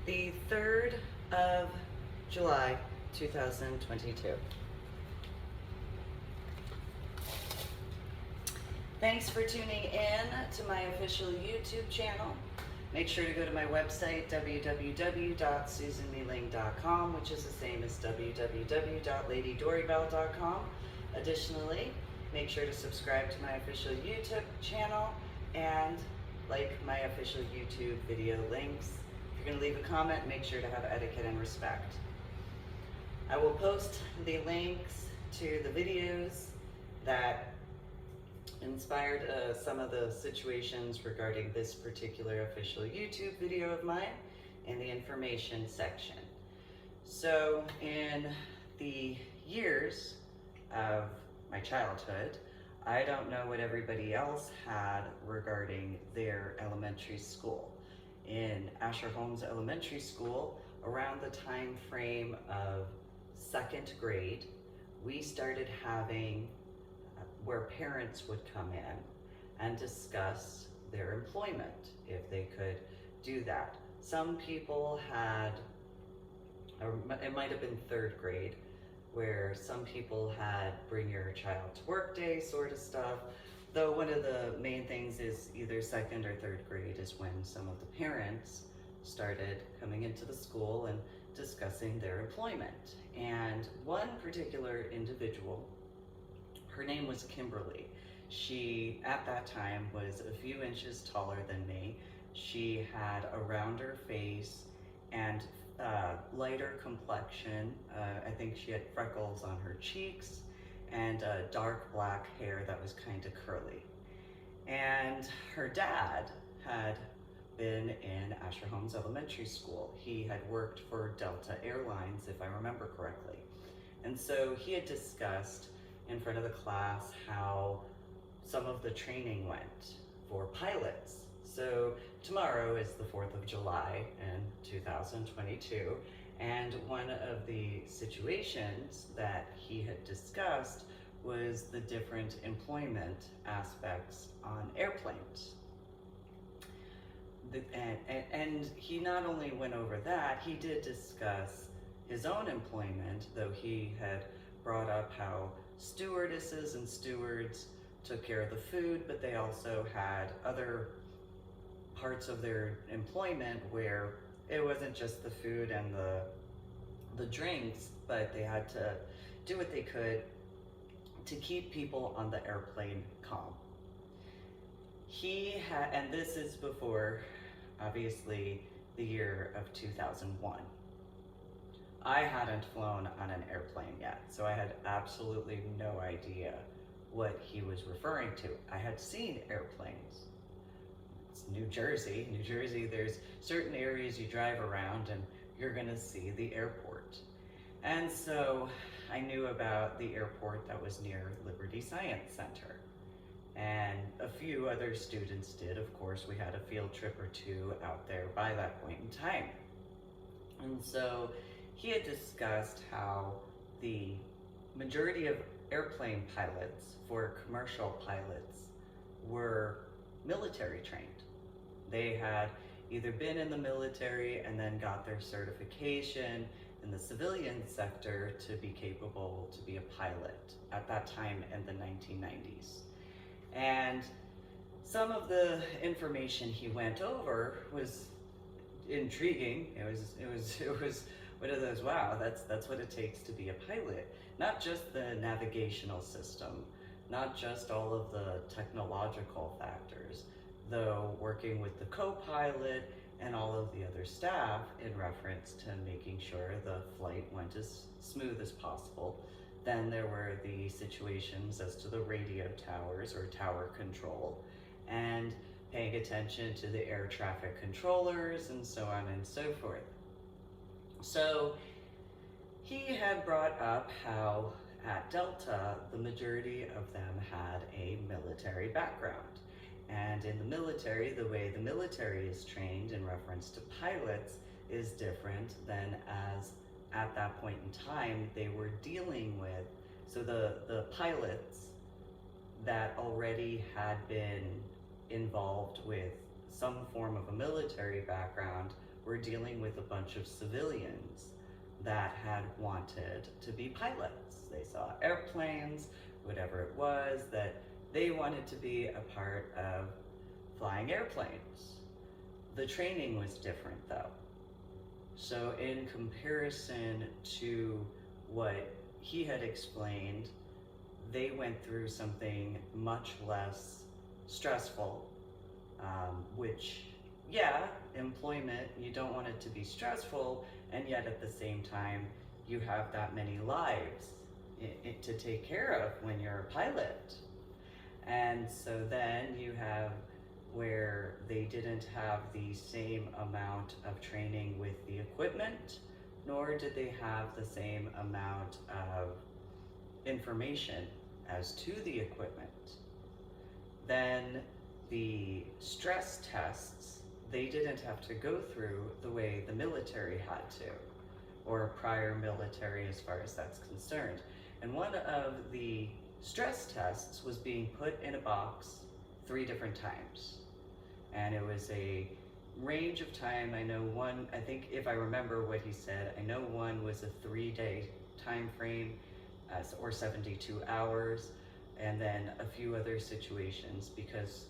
The 3rd of July, 2022. Thanks for tuning in to my official YouTube channel. Make sure to go to my website, www.susanmealing.com, which is the same as www.ladydoribelle.com. Additionally, make sure to subscribe to my official YouTube channel and like my official YouTube video links. If you're going to leave a comment, make sure to have etiquette and respect. I will post the links to the videos that inspired some of the situations regarding this particular official YouTube video of mine in the information section. So in the years of my childhood, I don't know what everybody else had regarding their elementary school. In Asher Holmes Elementary School, around the time frame of 2nd grade, we started having where parents would come in and discuss their employment, if they could do that. Some people had, or it might have been 3rd grade, where some people had bring your child to work day sort of stuff, though one of the main things is either 2nd or 3rd grade is when some of the parents started coming into the school and discussing their employment. And one particular individual, her name was Kimberly. She, at that time, was a few inches taller than me. She had a rounder face and lighter complexion. I think she had freckles on her cheeks and dark black hair that was kind of curly. And her dad had been in Asher Holmes Elementary School. He had worked for Delta Airlines, if I remember correctly. And so he had discussed in front of the class how some of the training went for pilots. So tomorrow is the 4th of July in 2022, and one of the situations that he had discussed was the different employment aspects on airplanes. And he not only went over that, he did discuss his own employment, though he had brought up how stewardesses and stewards took care of the food, but they also had other parts of their employment where it wasn't just the food and the drinks, but they had to do what they could to keep people on the airplane calm. He had, and this is before, obviously, the year of 2001. I hadn't flown on an airplane yet, so I had absolutely no idea what he was referring to. I had seen airplanes. It's New Jersey. New Jersey, there's certain areas you drive around and you're gonna see the airport. And so I knew about the airport that was near Liberty Science Center. And a few other students did. Of course, we had a field trip or two out there by that point in time. And so he had discussed how the majority of airplane pilots for commercial pilots were military trained. They had either been in the military and then got their certification in the civilian sector to be capable to be a pilot at that time in the 1990s. And some of the information he went over was intriguing. It was one of those, wow, that's what it takes to be a pilot. Not just the navigational system, not just all of the technological factors, though working with the co-pilot and all of the other staff in reference to making sure the flight went as smooth as possible. Then there were the situations as to the radio towers or tower control and paying attention to the air traffic controllers and so on and so forth. So he had brought up how at Delta, the majority of them had a military background. And in the military, the way the military is trained in reference to pilots is different than as at that point in time they were dealing with. So the pilots that already had been involved with some form of a military background were dealing with a bunch of civilians that had wanted to be pilots. They saw airplanes, whatever it was, that they wanted to be a part of flying airplanes. The training was different though. So in comparison to what he had explained, they went through something much less stressful, which, yeah, employment, you don't want it to be stressful, and yet at the same time, you have that many lives to take care of when you're a pilot. And so then you have where they didn't have the same amount of training with the equipment, nor did they have the same amount of information as to the equipment. Then the stress tests, they didn't have to go through the way the military had to, or prior military as far as that's concerned. And one of the stress tests was being put in a box 3 different times. And it was a range of time. I know one, I think if I remember what he said, I know one was a 3-day time frame, or 72 hours, and then a few other situations, because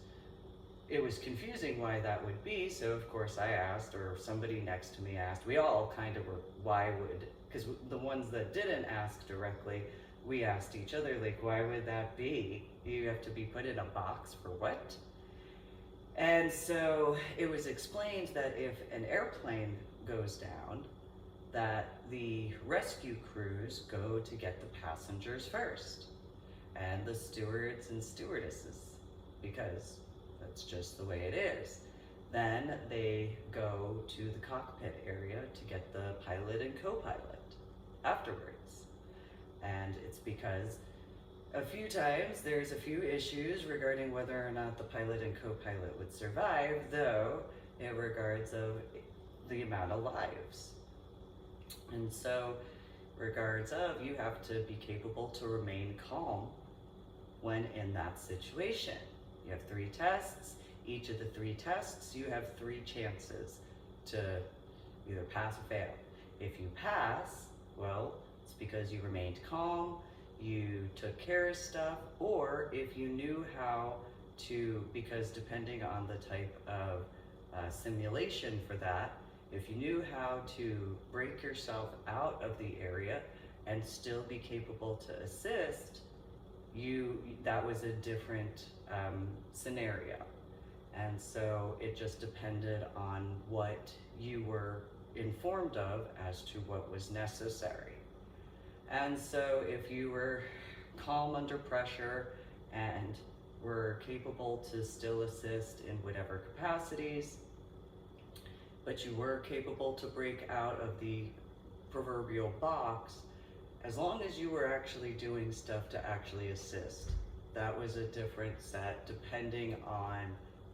it was confusing why that would be. So of course I asked, or somebody next to me asked, we all kind of were, why would, because the ones that didn't ask directly, we asked each other, like, why would that be? You have to be put in a box for what? And so it was explained that if an airplane goes down, that the rescue crews go to get the passengers first, and the stewards and stewardesses, because that's just the way it is. Then they go to the cockpit area to get the pilot and co-pilot afterwards. And it's because a few times there's a few issues regarding whether or not the pilot and co-pilot would survive, though in regards of the amount of lives. And so regards of, you have to be capable to remain calm when in that situation. You have 3 tests. Each of the 3 tests, you have 3 chances to either pass or fail. If you pass, well, it's because you remained calm, you took care of stuff, or if you knew how to, because depending on the type of simulation for that, if you knew how to break yourself out of the area and still be capable to assist, that was a different scenario. And so it just depended on what you were informed of as to what was necessary. And so if you were calm under pressure and were capable to still assist in whatever capacities, but you were capable to break out of the proverbial box, as long as you were actually doing stuff to actually assist, that was a different set depending on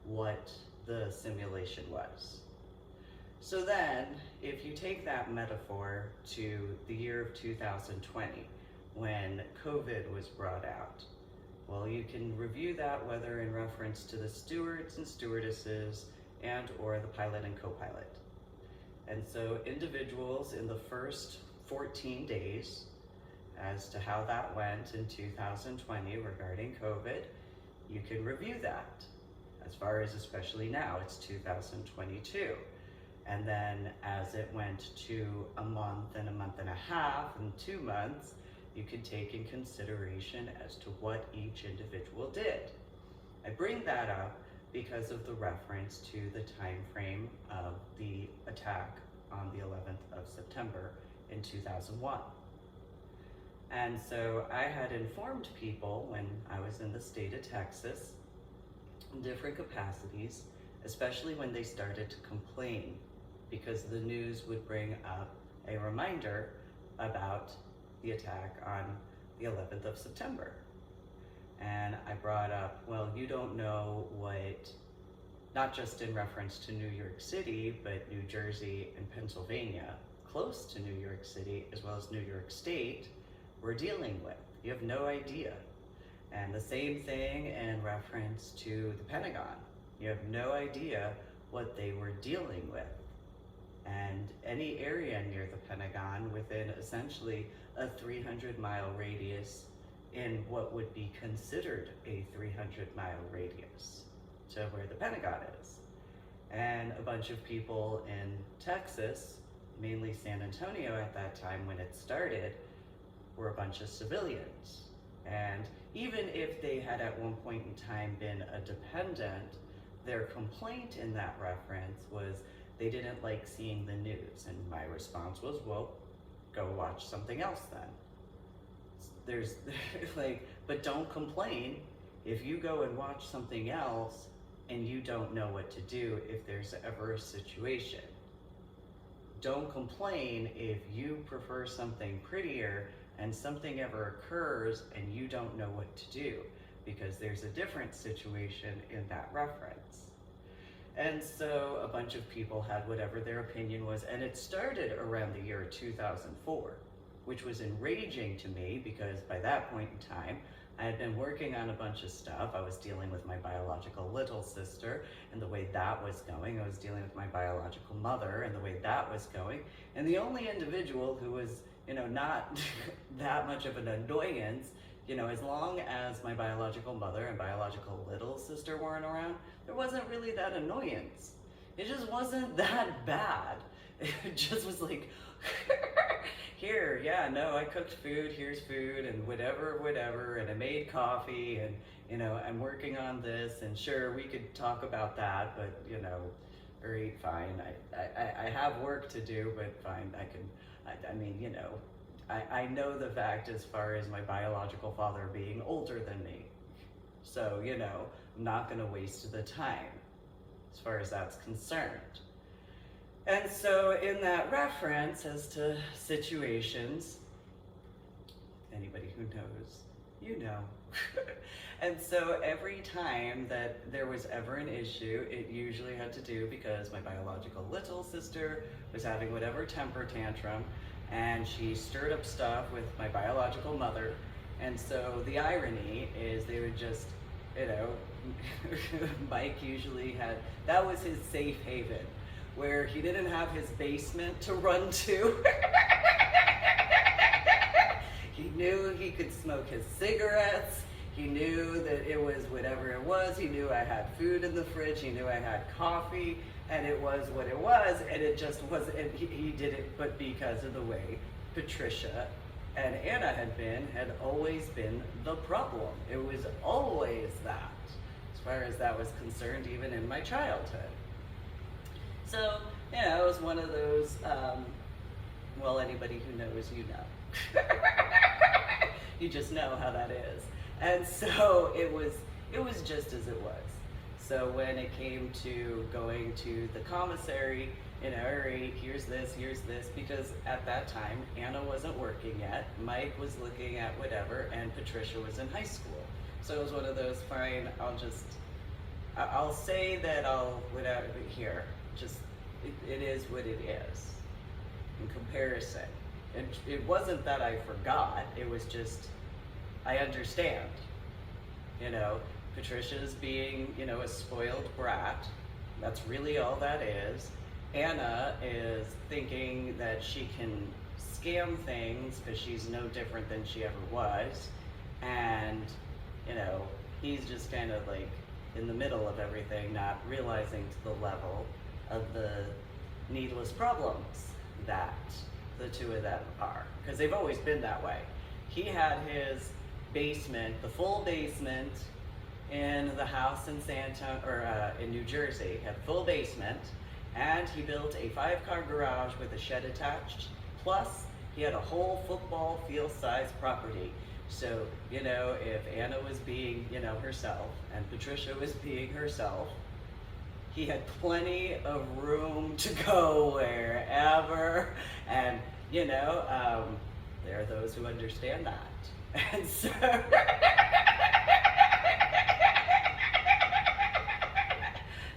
what the simulation was. So then, if you take that metaphor to the year of 2020, when COVID was brought out, well, you can review that whether in reference to the stewards and stewardesses and or the pilot and co-pilot. And so individuals in the first 14 days, as to how that went in 2020 regarding COVID, you can review that. As far as especially now, it's 2022. And then as it went to a month and a half and 2 months, you could take in consideration as to what each individual did. I bring that up because of the reference to the time frame of the attack on the 11th of September in 2001. And so I had informed people when I was in the state of Texas in different capacities, especially when they started to complain, because the news would bring up a reminder about the attack on the 11th of September. And I brought up, well, you don't know what, not just in reference to New York City, but New Jersey and Pennsylvania, close to New York City, as well as New York State, we're dealing with. You have no idea. And the same thing in reference to the Pentagon. You have no idea what they were dealing with. And any area near the Pentagon within essentially a 300-mile radius in what would be considered a 300-mile radius to where the Pentagon is. And a bunch of people in Texas, mainly San Antonio at that time when it started, were a bunch of civilians. And even if they had at one point in time been a dependent, their complaint in that reference was they didn't like seeing the news. And my response was, well, go watch something else then. There's like, but don't complain if you go and watch something else and you don't know what to do if there's ever a situation. Don't complain if you prefer something prettier and something ever occurs and you don't know what to do, because there's a different situation in that reference. And so a bunch of people had whatever their opinion was, and it started around the year 2004, which was enraging to me because by that point in time, I had been working on a bunch of stuff. I was dealing with my biological little sister and the way that was going. I was dealing with my biological mother and the way that was going. And the only individual who was, not that much of an annoyance, as long as my biological mother and biological little sister weren't around, there wasn't really that annoyance. It just wasn't that bad. It just was like, here, yeah, no, I cooked food, here's food, and whatever, and I made coffee, and, I'm working on this, and sure, we could talk about that, but, all right, fine, I have work to do, but fine, I know the fact as far as my biological father being older than me, so, I'm not gonna waste the time, as far as that's concerned. And so in that reference as to situations, anybody who knows, you know. And so every time that there was ever an issue, it usually had to do because my biological little sister was having whatever temper tantrum, and she stirred up stuff with my biological mother. And so the irony is they would just, Mike usually that was his safe haven, where he didn't have his basement to run to. He knew he could smoke his cigarettes. He knew that it was whatever it was. He knew I had food in the fridge. He knew I had coffee, and it was what it was. And it just wasn't, he did it, but because of the way Patricia and Anna had always been the problem. It was always that, as far as that was concerned, even in my childhood. So, it was one of those, well, anybody who knows, you know. You just know how that is. And so it was just as it was. So when it came to going to the commissary, all right, here's this, because at that time, Anna wasn't working yet, Mike was looking at whatever, and Patricia was in high school. So it was one of those, fine, I'll say that without here. Just, it is what it is in comparison. It wasn't that I forgot, it was just, I understand. Patricia's being, a spoiled brat. That's really all that is. Anna is thinking that she can scam things because she's no different than she ever was. And, he's just kind of like in the middle of everything, not realizing to the level of the needless problems that the two of them are, because they've always been that way. He had his basement, the full basement in the house in in New Jersey, had a full basement, and he built a 5-car garage with a shed attached, plus he had a whole football field-sized property. So, if Anna was being, herself, and Patricia was being herself, he had plenty of room to go wherever, and, there are those who understand that. And so,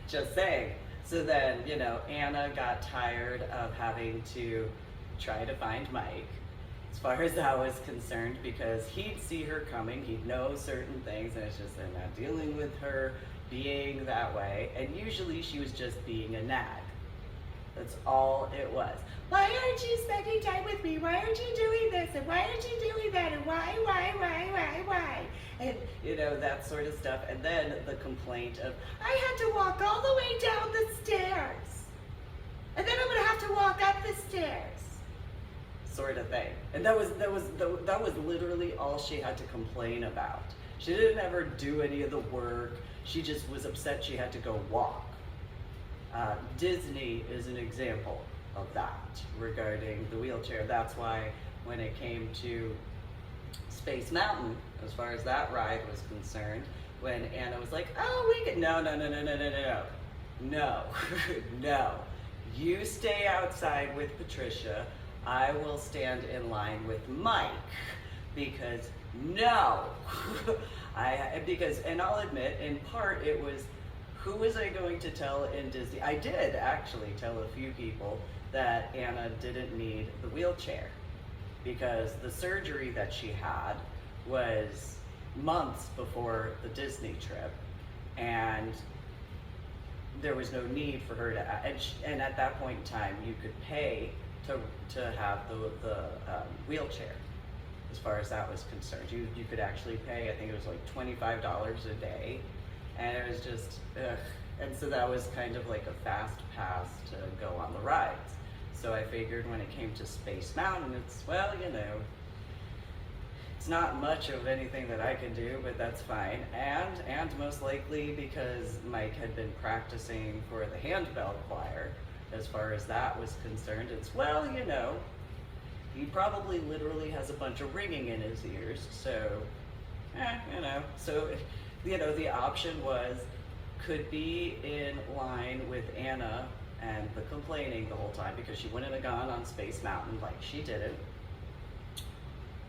just saying. So then, Anna got tired of having to try to find Mike, as far as that was concerned, because he'd see her coming, he'd know certain things, and it's just, they're not dealing with her, being that way, and usually she was just being a nag. That's all it was. Why aren't you spending time with me? Why aren't you doing this? And why aren't you doing that? And why? And, you know, that sort of stuff. And then the complaint of, I had to walk all the way down the stairs. And then I'm going to have to walk up the stairs. Sort of thing. And that was literally all she had to complain about. She didn't ever do any of the work. She just was upset she had to go walk. Disney is an example of that regarding the wheelchair. That's why when it came to Space Mountain, as far as that ride was concerned, when Anna was like, oh, we could, no, you stay outside with Patricia, I will stand in line with Mike, because no, and I'll admit, in part it was, who was I going to tell in Disney? I did actually tell a few people that Anna didn't need the wheelchair, because the surgery that she had was months before the Disney trip, and there was no need for her to, and at that point in time, you could pay to have the wheelchair, as far as that was concerned. You could actually pay, I think it was like $25 a day, and it was just, ugh. And so that was kind of like a fast pass to go on the rides. So I figured when it came to Space Mountain, it's, well, you know, it's not much of anything that I can do, but that's fine. And most likely because Mike had been practicing for the handbell choir, as far as that was concerned, it's, well, you know, he probably literally has a bunch of ringing in his ears, so, you know. So, you know, the option was, could be in line with Anna and the complaining the whole time, because she wouldn't have gone on Space Mountain like she didn't.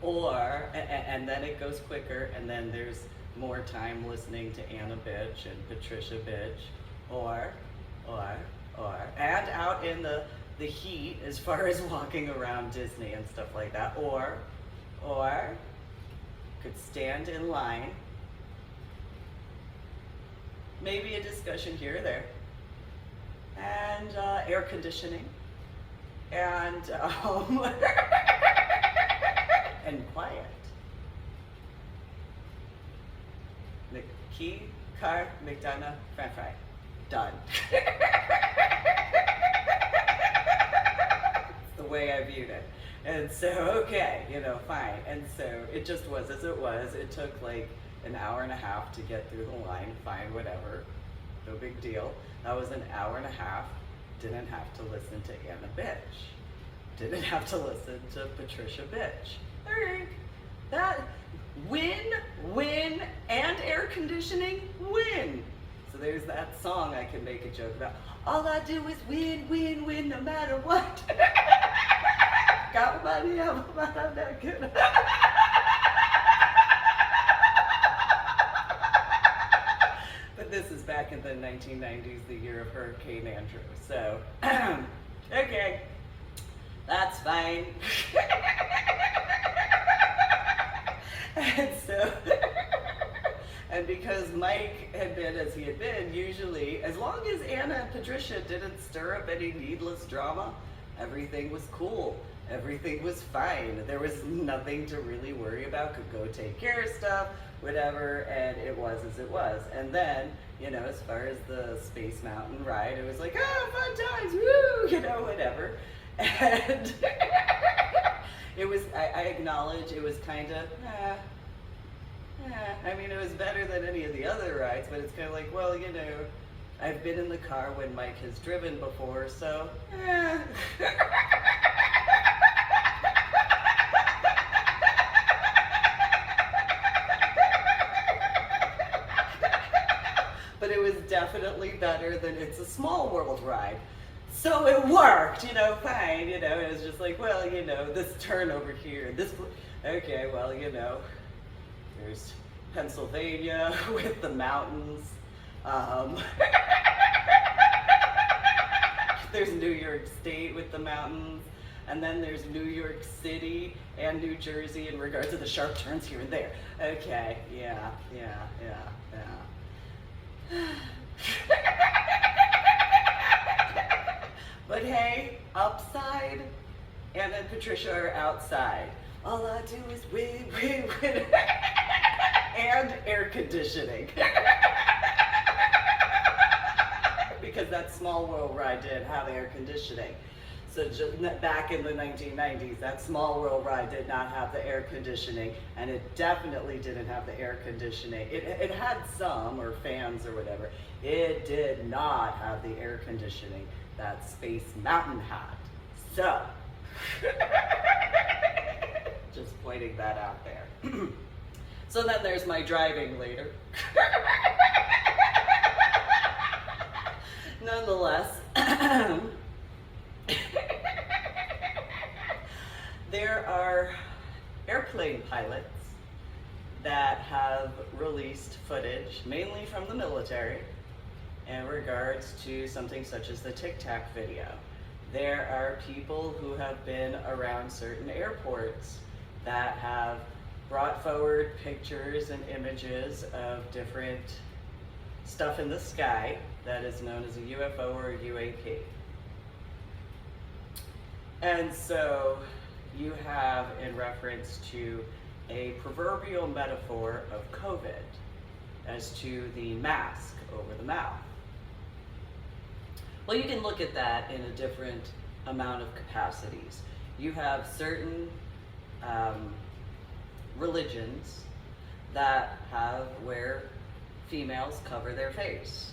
Or, and then it goes quicker, and then there's more time listening to Anna bitch and Patricia bitch, or, and out in the heat as far as walking around Disney and stuff like that, or could stand in line, maybe a discussion here or there, and air conditioning, and and quiet. McKee, car, McDonough, French fry. Done. It's the way I viewed it. And so, okay, you know, fine. And so it just was as it was. It took like an hour and a half to get through the line, fine, whatever. No big deal. That was an hour and a half. Didn't have to listen to Anna bitch. Didn't have to listen to Patricia bitch. All right. That, win, and air conditioning, win. So there's that song I can make a joke about. All I do is win, no matter what. Got money, I'm not good. But this is back in the 1990s, the year of Hurricane Andrew. So, okay, that's fine. And so, and because Mike had been as he had been, usually, as long as Anna and Patricia didn't stir up any needless drama, everything was cool. Everything was fine. There was nothing to really worry about. Could go take care of stuff, whatever, and it was as it was. And then, you know, as far as the Space Mountain ride, it was like, oh, fun times, woo, you know, whatever. And it was, I acknowledge it was kind of, I mean, it was better than any of the other rides, but it's kind of like, well, you know, I've been in the car when Mike has driven before, so, But it was definitely better than It's a Small World ride. So it worked, you know, fine, you know, it was just like, well, you know, this turn over here, this, okay, well, you know, there's Pennsylvania with the mountains, there's New York State with the mountains, and then there's New York City and New Jersey in regards to the sharp turns here and there. Okay, yeah. But hey, upside, Anna and Patricia are outside. All I do is win, win, win. And air conditioning. Because that Small World ride did have air conditioning. So just back in the 1990s, that Small World ride did not have the air conditioning, and it definitely didn't have the air conditioning. It had some, or fans or whatever. It did not have the air conditioning that Space Mountain had. So, just pointing that out there. So then there's my driving later. Nonetheless, there are airplane pilots that have released footage, mainly from the military, in regards to something such as the Tic Tac video. There are people who have been around certain airports that have brought forward pictures and images of different stuff in the sky that is known as a UFO or a UAP. And so you have, in reference to a proverbial metaphor of COVID, as to the mask over the mouth. Well, you can look at that in a different amount of capacities. You have certain religions that have where females cover their face.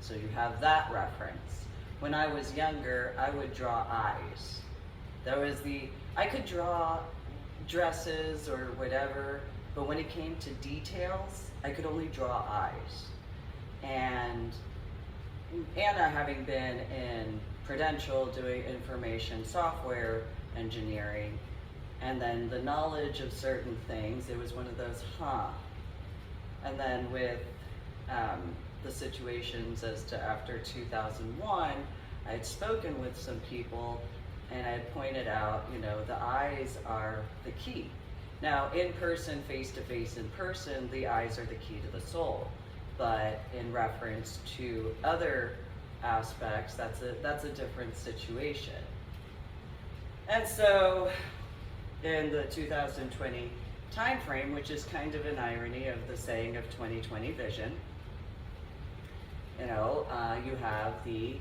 So you have that reference. When I was younger, I would draw eyes. That was I could draw dresses or whatever, but when it came to details, I could only draw eyes. And Anna, having been in Prudential doing information software engineering, and then the knowledge of certain things, it was one of those, And then with the situations as to after 2001, I had spoken with some people and I had pointed out, the eyes are the key. Now, in person, face-to-face in person, the eyes are the key to the soul. But in reference to other aspects, that's a different situation. And so, in the 2020 time frame, which is kind of an irony of the saying of 2020 vision, you have the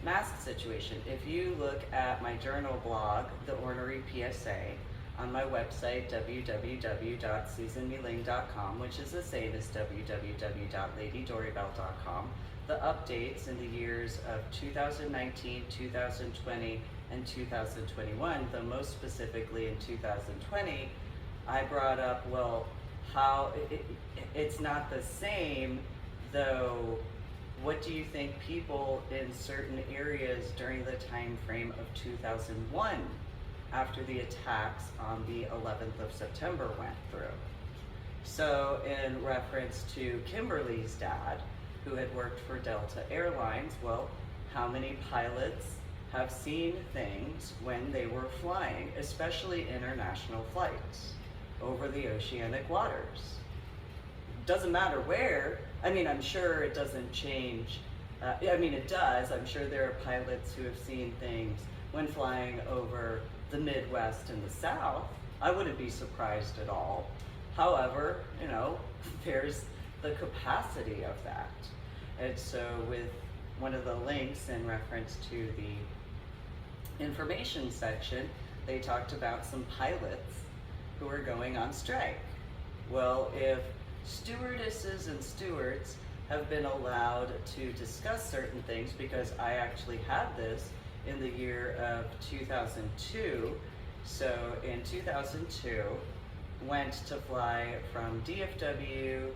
mask situation. If you look at my journal blog, The Ornery PSA, on my website, www.susanmeling.com, which is the same as www.ladydoribelle.com, the updates in the years of 2019, 2020, and 2021, though most specifically in 2020, I brought up, how it's not the same, though. What do you think people in certain areas during the time frame of 2001, after the attacks on the 11th of September, went through? So in reference to Kimberly's dad, who had worked for Delta Airlines, how many pilots have seen things when they were flying, especially international flights, over the oceanic waters? Doesn't matter where. I'm sure it doesn't change. It does. I'm sure there are pilots who have seen things when flying over the Midwest and the South. I wouldn't be surprised at all. However, there's the capacity of that. And so with one of the links in reference to the information section, they talked about some pilots who are going on strike. Well, if stewardesses and stewards have been allowed to discuss certain things, because I actually had this in the year of 2002. So in 2002, went to fly from DFW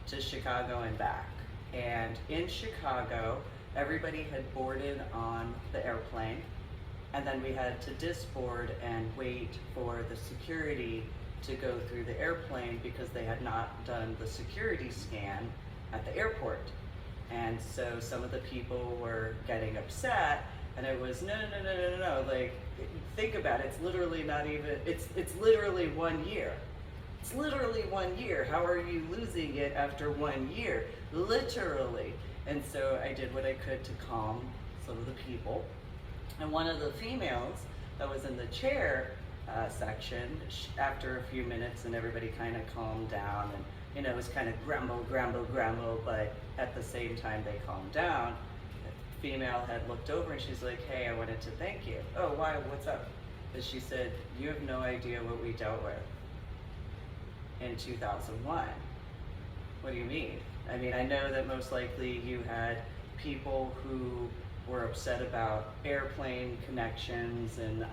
to Chicago and back. And in Chicago, everybody had boarded on the airplane, and then we had to disboard and wait for the security to go through the airplane because they had not done the security scan at the airport. And so some of the people were getting upset, and it was no, like, think about it, it's literally not even, it's literally 1 year. It's literally 1 year. How are you losing it after 1 year? Literally. And so I did what I could to calm some of the people. And one of the females that was in the chair section, after a few minutes and everybody kind of calmed down, and it was kind of grumble, but at the same time they calmed down, the female had looked over and she's like, hey, I wanted to thank you. Oh, why, what's up? And she said, you have no idea what we dealt with in 2001. What do you mean? I mean, I know that most likely you had people who were upset about airplane connections and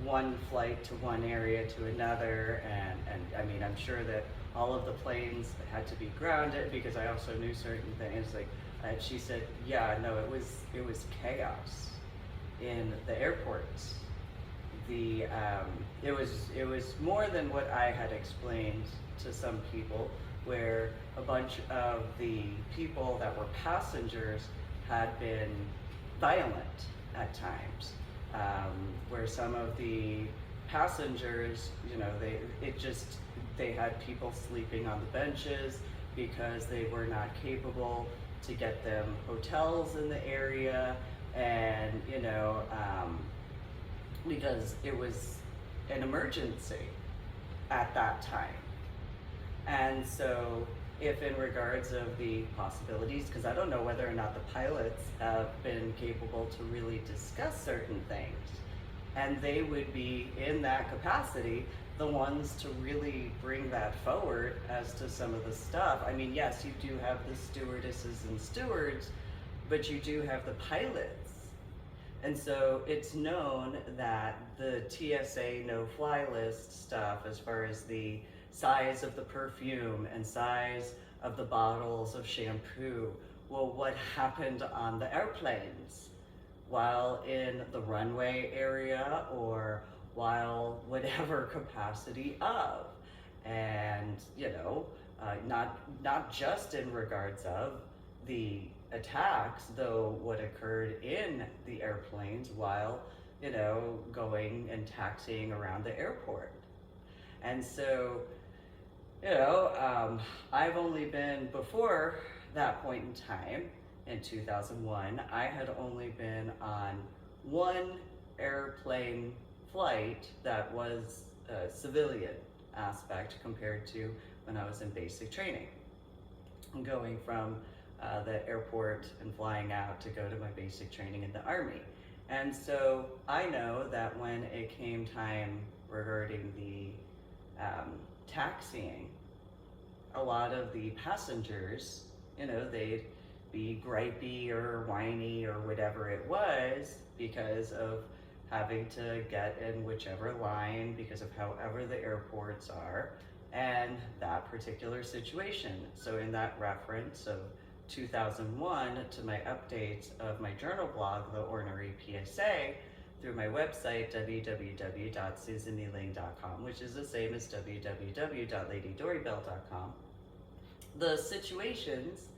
one flight to one area to another, and I mean, I'm sure that all of the planes had to be grounded because I also knew certain things. Like she said, yeah, no, it was chaos in the airports. It was more than what I had explained to some people, where a bunch of the people that were passengers had been violent at times, where some of the passengers, they had people sleeping on the benches because they were not capable to get them hotels in the area, and because it was an emergency at that time. And so if in regards of the possibilities, because I don't know whether or not the pilots have been capable to really discuss certain things, and they would be in that capacity the ones to really bring that forward as to some of the stuff. I mean, yes, you do have the stewardesses and stewards, but you do have the pilots. And so it's known that the TSA no-fly list stuff, as far as the size of the perfume and size of the bottles of shampoo, well, what happened on the airplanes while in the runway area or while whatever capacity of, and not just in regards of the attacks, though what occurred in the airplanes while going and taxiing around the airport. And so I've only been, before that point in time in 2001, I had only been on one airplane flight that was a civilian aspect compared to when I was in basic training. I'm going from the airport and flying out to go to my basic training in the Army. And so I know that when it came time regarding the taxiing, a lot of the passengers, they'd be gripey or whiny or whatever it was because of having to get in whichever line because of however the airports are and that particular situation. So in that reference of 2001 to my updates of my journal blog, The Ornery PSA, through my website, www.susaneeling.com, which is the same as www.ladydorybell.com, the situations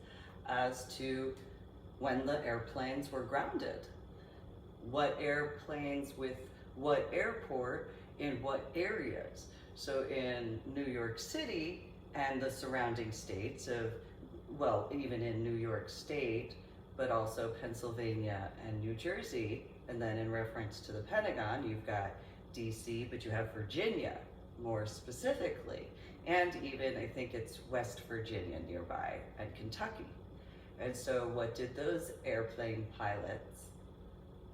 as to when the airplanes were grounded, what airplanes with what airport in what areas. So in New York City and the surrounding states of, well, even in New York State, but also Pennsylvania and New Jersey, and then in reference to the Pentagon, you've got DC, but you have Virginia more specifically, and even I think it's West Virginia nearby and Kentucky. And so what did those airplane pilots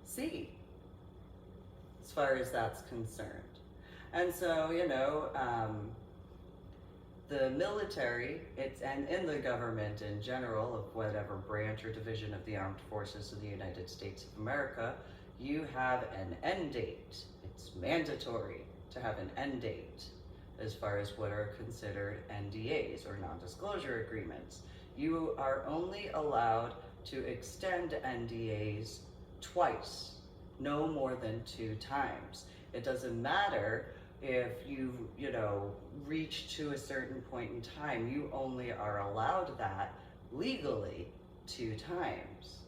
see as far as that's concerned? And so, the military, and in the government in general, of whatever branch or division of the armed forces of the United States of America, you have an end date. It's mandatory to have an end date as far as what are considered NDAs or non-disclosure agreements. You are only allowed to extend NDAs twice, no more than 2 times. It doesn't matter if you reach to a certain point in time, you only are allowed that legally 2 times.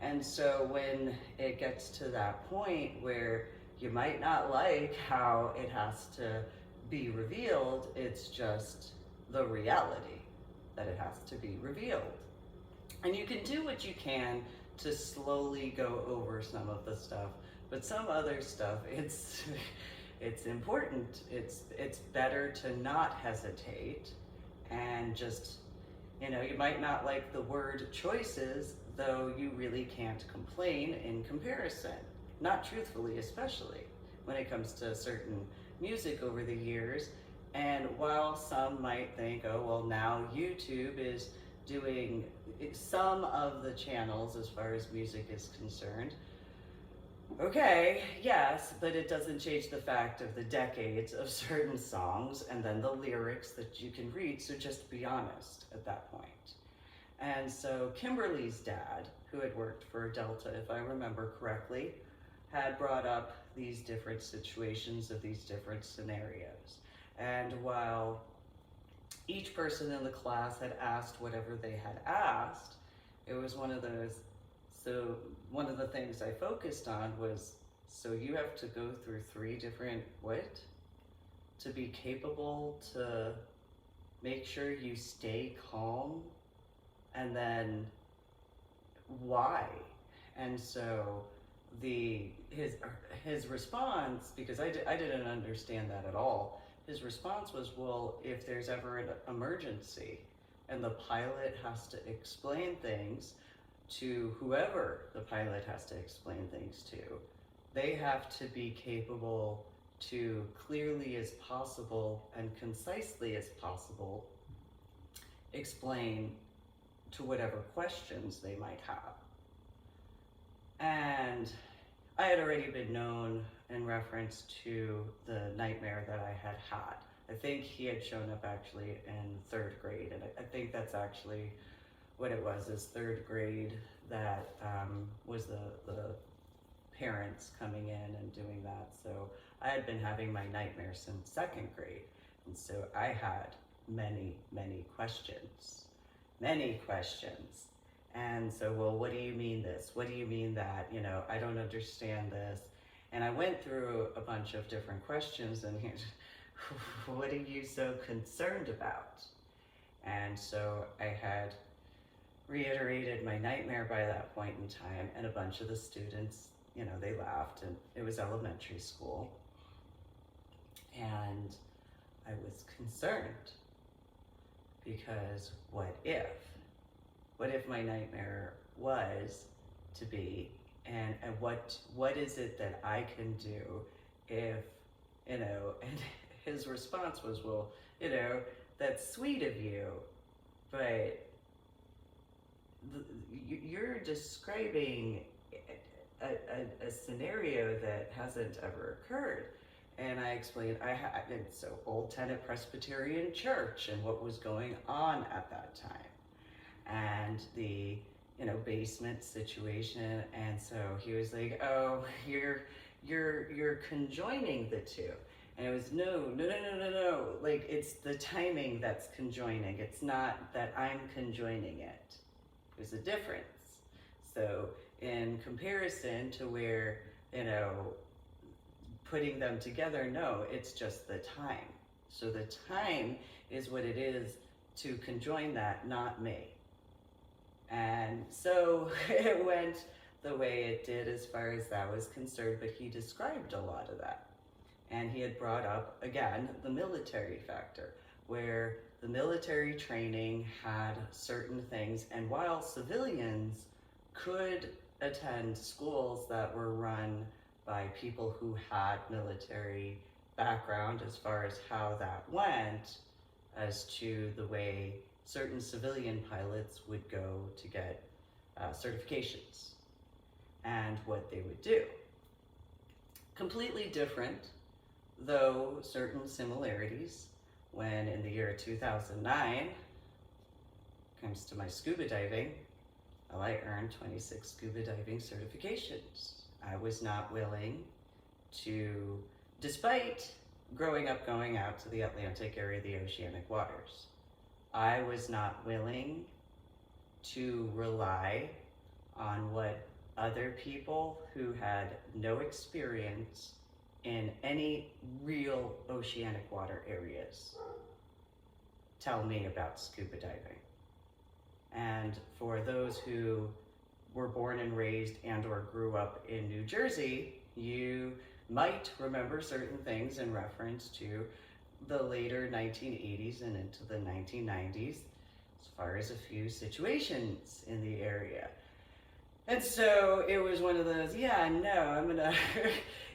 And so when it gets to that point where you might not like how it has to be revealed, it's just the reality that it has to be revealed. And you can do what you can to slowly go over some of the stuff, but some other stuff, it's it's important. It's better to not hesitate and just, you might not like the word choices, though you really can't complain in comparison. Not truthfully, especially when it comes to certain music over the years. And while some might think, oh, well, now YouTube is doing some of the channels as far as music is concerned. Okay, yes, but it doesn't change the fact of the decades of certain songs and then the lyrics that you can read, so just be honest at that point. And so Kimberly's dad, who had worked for Delta, if I remember correctly, had brought up these different situations of these different scenarios. And while each person in the class had asked whatever they had asked, it was one of those, so one of the things I focused on was, so you have to go through 3 different what? To be capable to make sure you stay calm, and then why? And so his response, because I didn't understand that at all, his response was, well, if there's ever an emergency and the pilot has to explain things to whoever the pilot has to explain things to, they have to be capable to clearly as possible and concisely as possible explain to whatever questions they might have. And I had already been known in reference to the nightmare that I had had. I think he had shown up actually in 3rd grade, and I think that's actually what it was, is 3rd grade that was the parents coming in and doing that. So I had been having my nightmare since 2nd grade, and so I had many questions. And so, well, what do you mean this? What do you mean that? I don't understand this. And I went through a bunch of different questions, and what are you so concerned about? And so I had reiterated my nightmare by that point in time, and a bunch of the students, they laughed, and it was elementary school. And I was concerned, because what if my nightmare was to be, and what is it that I can do if, and his response was, well, that's sweet of you, but you're describing a scenario that hasn't ever occurred. And I explained, so Old Tenet Presbyterian Church and what was going on at that time, and the basement situation. And so he was like, oh, you're conjoining the two. And it was no, like, it's the timing that's conjoining. It's not that I'm conjoining it. There's a difference. So in comparison to where, putting them together, no, it's just the time. So the time is what it is to conjoin that, not me. And so it went the way it did as far as that was concerned, but he described a lot of that. And he had brought up, again, the military factor, where the military training had certain things, and while civilians could attend schools that were run by people who had military background as far as how that went, as to the way certain civilian pilots would go to get certifications and what they would do. Completely different, though certain similarities, when in the year 2009, comes to my scuba diving, well, I earned 26 scuba diving certifications. I was not willing to, despite growing up going out to the Atlantic area, the oceanic waters, I was not willing to rely on what other people who had no experience in any real oceanic water areas tell me about scuba diving. And for those who were born and raised and or grew up in New Jersey, you might remember certain things in reference to the later 1980s and into the 1990s, as far as a few situations in the area. And so it was one of those, yeah, no, I'm gonna,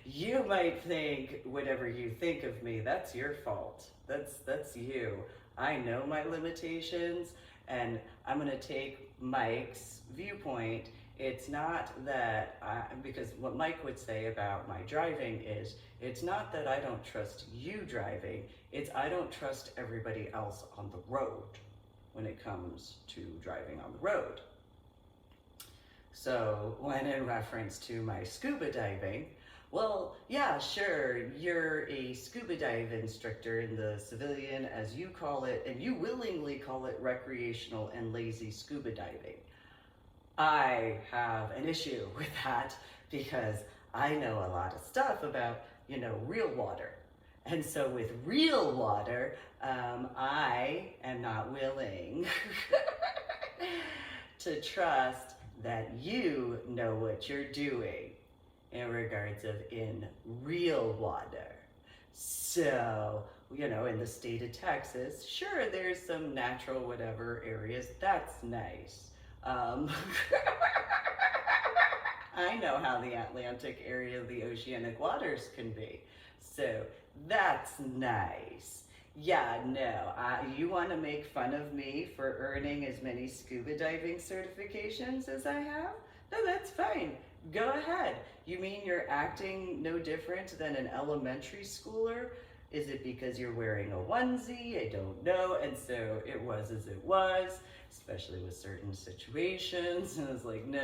you might think whatever you think of me, that's your fault. That's you. I know my limitations, and I'm gonna take Mike's viewpoint. It's not that, because what Mike would say about my driving is, it's not that I don't trust you driving, it's I don't trust everybody else on the road when it comes to driving on the road. So when in reference to my scuba diving, well, yeah, sure, you're a scuba dive instructor in the civilian, as you call it, and you willingly call it recreational and lazy scuba diving. I have an issue with that because I know a lot of stuff about, real water. And so with real water, I am not willing to trust that you know what you're doing in regards of in real water. So, in the state of Texas, sure, there's some natural whatever areas, that's nice. I know how the Atlantic area of the oceanic waters can be, so that's nice. Yeah, no, you want to make fun of me for earning as many scuba diving certifications as I have? No, that's fine. Go ahead. You mean you're acting no different than an elementary schooler? Is it because you're wearing a onesie? I don't know. And so it was as it was, especially with certain situations. And it's like, no.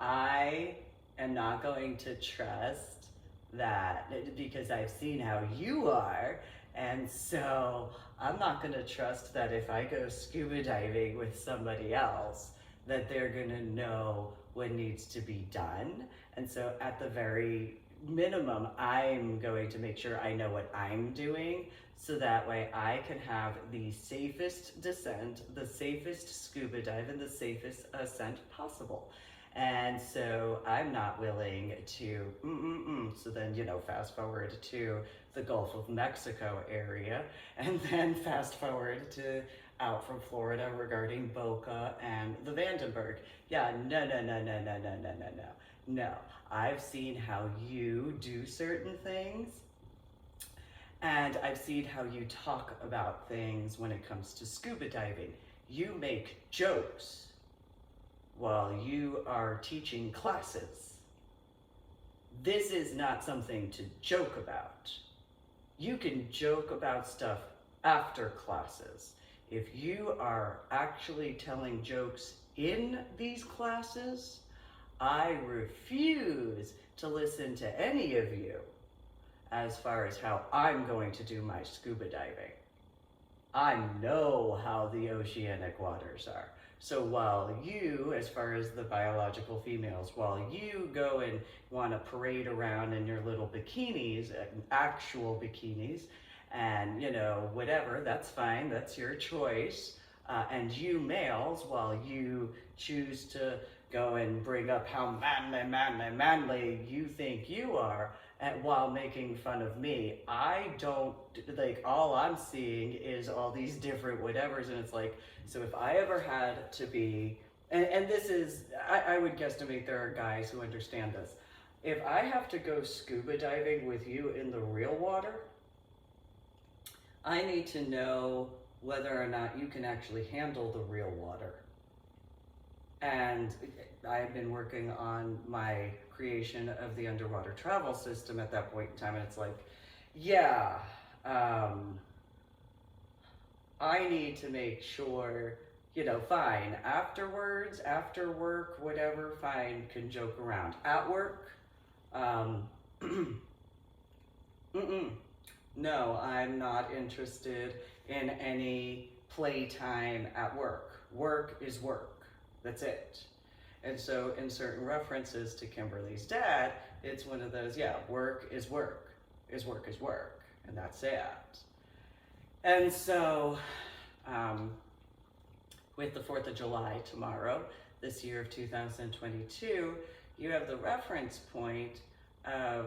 I am not going to trust that because I've seen how you are. And so I'm not going to trust that if I go scuba diving with somebody else, that they're going to know what needs to be done. And so at the very minimum, I'm going to make sure I know what I'm doing, so that way I can have the safest descent, the safest scuba dive, and the safest ascent possible. And so I'm not willing to, so then, fast forward to the Gulf of Mexico area, and then fast forward to out from Florida regarding Boca and the Vandenberg. Yeah, no. I've seen how you do certain things, and I've seen how you talk about things when it comes to scuba diving. You make jokes while you are teaching classes. This is not something to joke about. You can joke about stuff after classes. If you are actually telling jokes in these classes, I refuse to listen to any of you as far as how I'm going to do my scuba diving. I know how the oceanic waters are. So while you, as far as the biological females, while you go and want to parade around in your little bikinis, actual bikinis, and whatever, that's fine, that's your choice. And you males, while you choose to go and bring up how manly you think you are, and while making fun of me, I don't, all I'm seeing is all these different whatevers, and it's like, so if I ever had to be, and this is, I would guesstimate there are guys who understand this. If I have to go scuba diving with you in the real water, I need to know whether or not you can actually handle the real water. And I've been working on my creation of the underwater travel system at that point in time, and it's like, yeah, I need to make sure, fine, afterwards, after work, whatever, fine, can joke around. At work, no, I'm not interested in any playtime at work. Work is work. That's it. And so in certain references to Kimberly's dad, it's one of those, yeah, work is work, is work is work, and that's it. And so with the 4th of July tomorrow, this year of 2022, you have the reference point of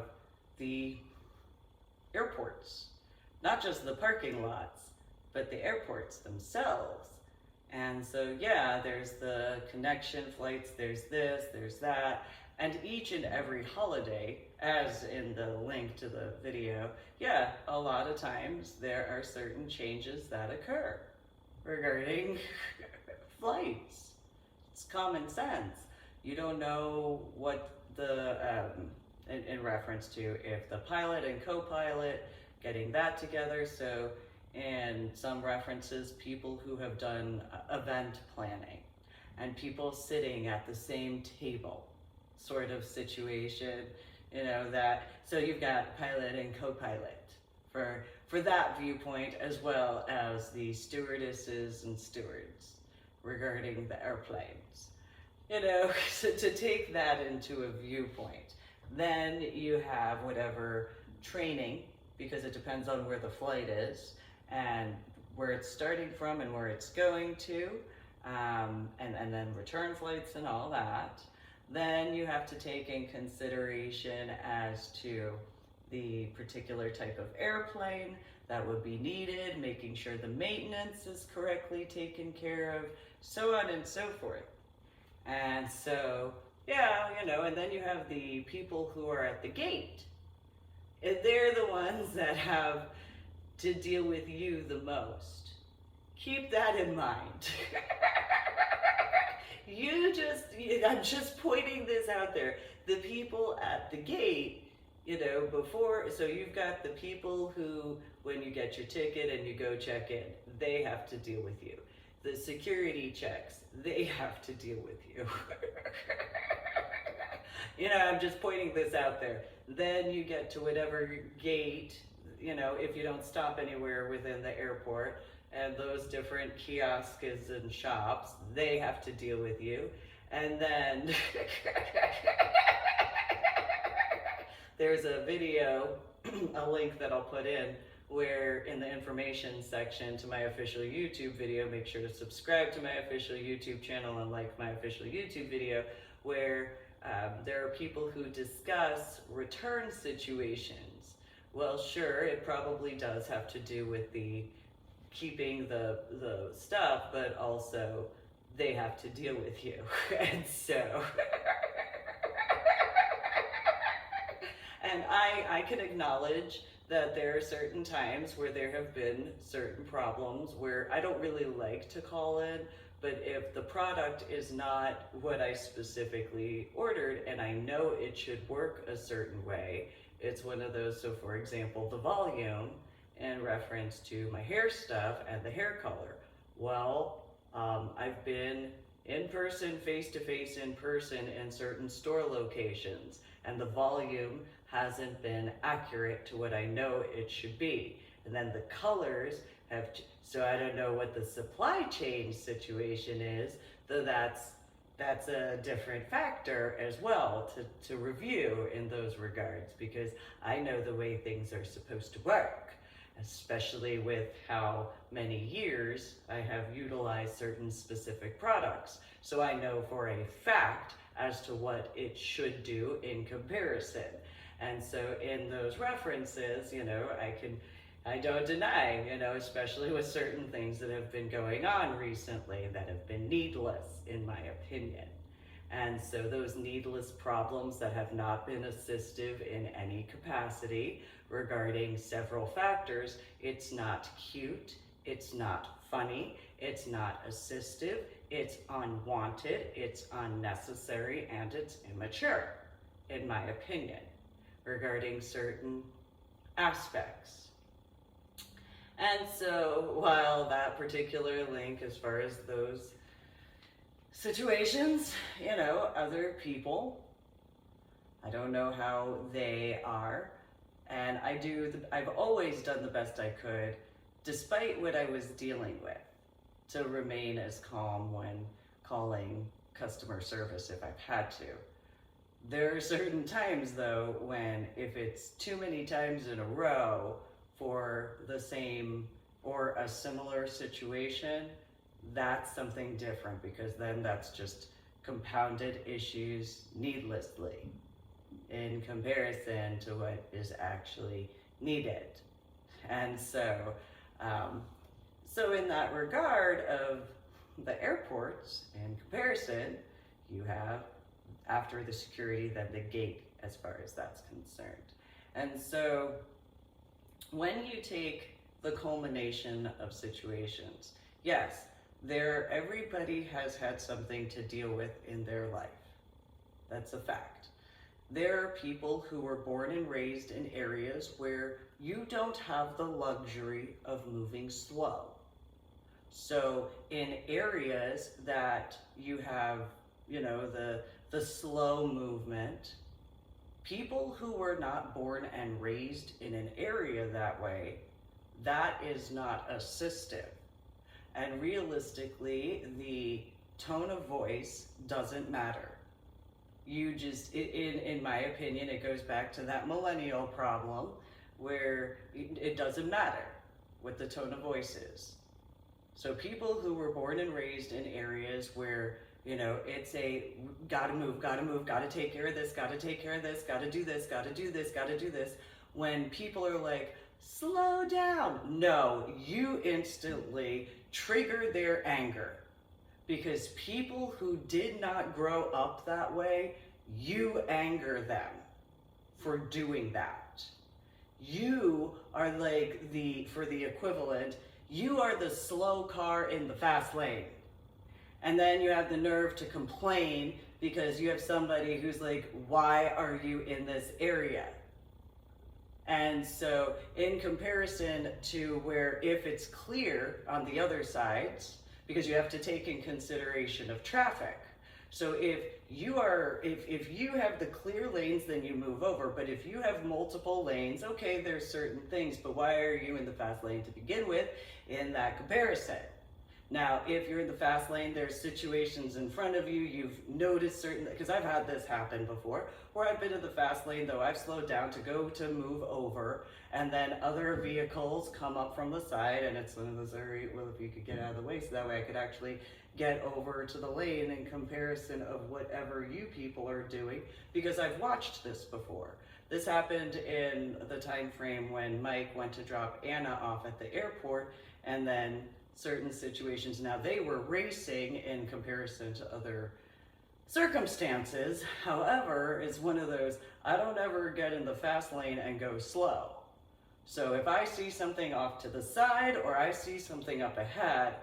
the airports, not just the parking lots, but the airports themselves. And so, yeah, there's the connection flights, there's this, there's that, and each and every holiday, as in the link to the video, yeah, a lot of times there are certain changes that occur regarding flights. It's common sense. You don't know what the, in reference to if the pilot and co-pilot, getting that together. So in some references, people who have done event planning and people sitting at the same table sort of situation, you know, that, so you've got pilot and co-pilot for that viewpoint, as well as the stewardesses and stewards regarding the airplanes. You know, so to take that into a viewpoint, then you have whatever training, because it depends on where the flight is and where it's starting from and where it's going to, and then return flights and all that. Then you have to take in consideration as to the particular type of airplane that would be needed, making sure the maintenance is correctly taken care of, so on and so forth. And so, yeah, you know, and then you have the people who are at the gate. And they're the ones that have to deal with you the most. Keep that in mind. I'm just pointing this out there. The people at the gate, you know, before, so you've got the people who, when you get your ticket and you go check in, they have to deal with you. The security checks, they have to deal with you. You know, I'm just pointing this out there. Then you get to whatever gate, you know, if you don't stop anywhere within the airport, and those different kiosks and shops, they have to deal with you. And then there's a video, a link that I'll put in, where in the information section to my official YouTube video, make sure to subscribe to my official YouTube channel and like my official YouTube video, where there are people who discuss return situations. Well, sure, it probably does have to do with the keeping the stuff, but also they have to deal with you. And so, and I can acknowledge that there are certain times where there have been certain problems where I don't really like to call in, but if the product is not what I specifically ordered and I know it should work a certain way, it's one of those. So for example, the volume in reference to my hair stuff and the hair color. Well, I've been in person, face-to-face in person in certain store locations, and the volume hasn't been accurate to what I know it should be. And then the colors have, so I don't know what the supply chain situation is, though that's a different factor as well to review in those regards, because I know the way things are supposed to work, especially with how many years I have utilized certain specific products. So I know for a fact as to what it should do in comparison. And so in those references, you know, I don't deny, you know, especially with certain things that have been going on recently that have been needless, in my opinion. And so those needless problems that have not been assistive in any capacity regarding several factors, it's not cute, it's not funny, it's not assistive, it's unwanted, it's unnecessary, and it's immature, in my opinion, regarding certain aspects. And so while that particular link, as far as those situations, you know, other people, I don't know how they are, and I've always done the best I could, despite what I was dealing with, to remain as calm when calling customer service if I've had to. There are certain times though when if it's too many times in a row for the same or a similar situation, that's something different, because then that's just compounded issues needlessly in comparison to what is actually needed. And so, so in that regard of the airports, in comparison, you have, after the security, then the gate as far as that's concerned. And so when you take the culmination of situations, yes, everybody has had something to deal with in their life. That's a fact. There are people who were born and raised in areas where you don't have the luxury of moving slow. So in areas that you have, you know, the slow movement, people who were not born and raised in an area that way, that is not assistive. And realistically, the tone of voice doesn't matter. You just, in my opinion, it goes back to that millennial problem where it doesn't matter what the tone of voice is. So people who were born and raised in areas where, you know, it's a gotta move, gotta take care of this, gotta take care of this, gotta do this, gotta do this, gotta do this. When people are like, slow down. No, you instantly trigger their anger, because people who did not grow up that way, you anger them for doing that. You are like for the equivalent, you are the slow car in the fast lane. And then you have the nerve to complain because you have somebody who's like, why are you in this area? And so in comparison to where if it's clear on the other sides, because you have to take in consideration of traffic. So if you have the clear lanes, then you move over. But if you have multiple lanes, okay, there's certain things, but why are you in the fast lane to begin with in that comparison? Now, if you're in the fast lane, there's situations in front of you, you've noticed certain, because I've had this happen before, where I've been in the fast lane, though I've slowed down to go to move over, and then other vehicles come up from the side, and it's one of those, well, if you could get out of the way, so that way I could actually get over to the lane in comparison of whatever you people are doing, because I've watched this before. This happened in the time frame when Mike went to drop Anna off at the airport, and then certain situations. Now they were racing in comparison to other circumstances. However, it's one of those, I don't ever get in the fast lane and go slow. So if I see something off to the side or I see something up ahead,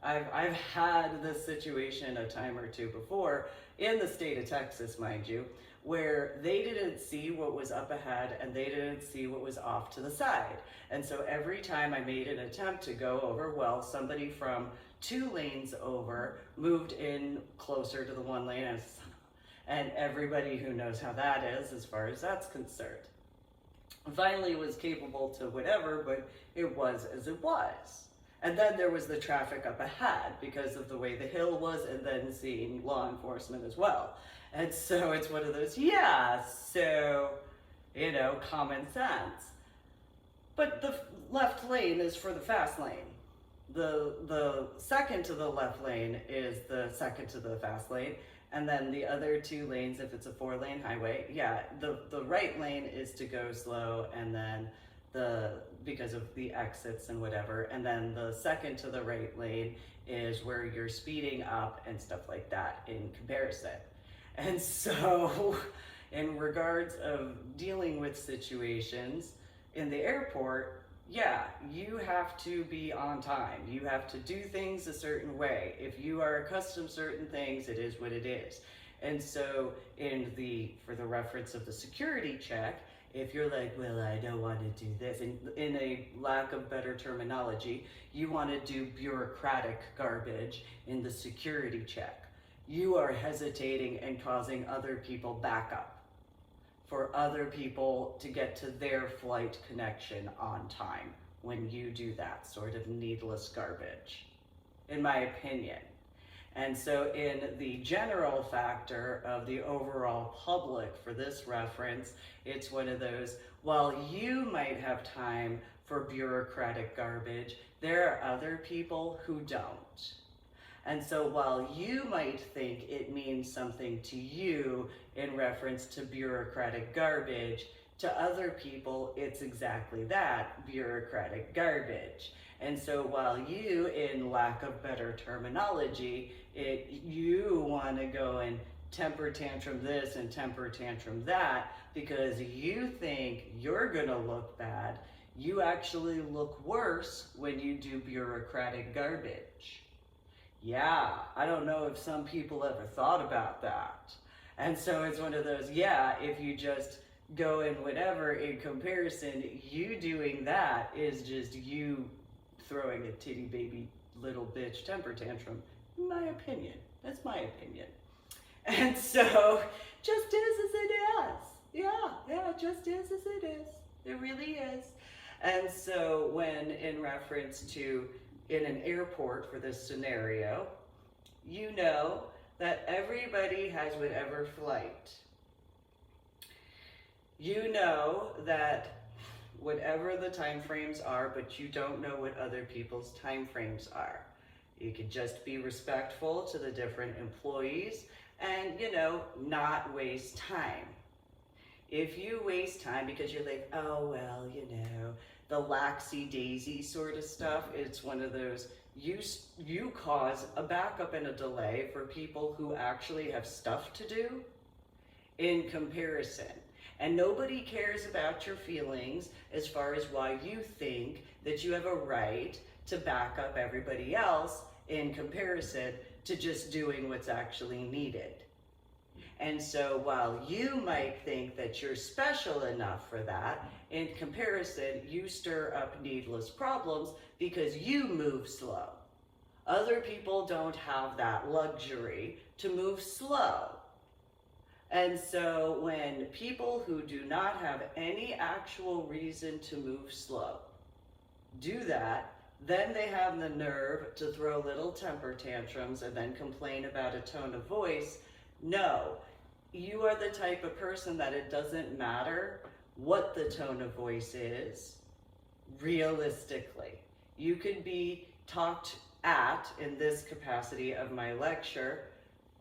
I've had this situation a time or two before in the state of Texas, mind you, where they didn't see what was up ahead and they didn't see what was off to the side. And so every time I made an attempt to go over, well, somebody from 2 lanes over moved in closer to the 1 lane, and everybody who knows how that is as far as that's concerned. Finally was capable to whatever, but it was as it was. And then there was the traffic up ahead because of the way the hill was, and then seeing law enforcement as well. And so it's one of those, yeah, so, you know, common sense. But the left lane is for the fast lane. The second to the left lane is the second to the fast lane. And then the other 2 lanes, if it's a 4-lane highway, yeah, the right lane is to go slow, and then because of the exits and whatever. And then the second to the right lane is where you're speeding up and stuff like that in comparison. And so in regards of dealing with situations in the airport, yeah, you have to be on time. You have to do things a certain way. If you are accustomed to certain things, it is what it is. And so for the reference of the security check, if you're like, well, I don't want to do this, and in a lack of better terminology, you want to do bureaucratic garbage in the security check, you are hesitating and causing other people backup for other people to get to their flight connection on time when you do that sort of needless garbage, in my opinion. And so in the general factor of the overall public for this reference, it's one of those, while you might have time for bureaucratic garbage, there are other people who don't. And so while you might think it means something to you in reference to bureaucratic garbage, to other people it's exactly that, bureaucratic garbage. And so while you, in lack of better terminology, you want to go and temper tantrum this and temper tantrum that because you think you're going to look bad, you actually look worse when you do bureaucratic garbage. Yeah, I don't know if some people ever thought about that. And so it's one of those, yeah, if you just go in whatever, in comparison, you doing that is just you throwing a titty baby little bitch temper tantrum, in my opinion. That's my opinion. And so, just is as it is. Yeah, just is as it is. It really is. And so when in reference to in an airport for this scenario, you know that everybody has whatever flight. You know that whatever the time frames are, but you don't know what other people's time frames are. You could just be respectful to the different employees and, you know, not waste time. If you waste time because you're like, oh, well, you know, the laxy-daisy sort of stuff, it's one of those, you cause a backup and a delay for people who actually have stuff to do in comparison. And nobody cares about your feelings as far as why you think that you have a right to back up everybody else in comparison to just doing what's actually needed. And so while you might think that you're special enough for that, in comparison, you stir up needless problems because you move slow. Other people don't have that luxury to move slow. And so when people who do not have any actual reason to move slow do that, then they have the nerve to throw little temper tantrums and then complain about a tone of voice. No, you are the type of person that it doesn't matter what the tone of voice is, realistically. You could be talked at in this capacity of my lecture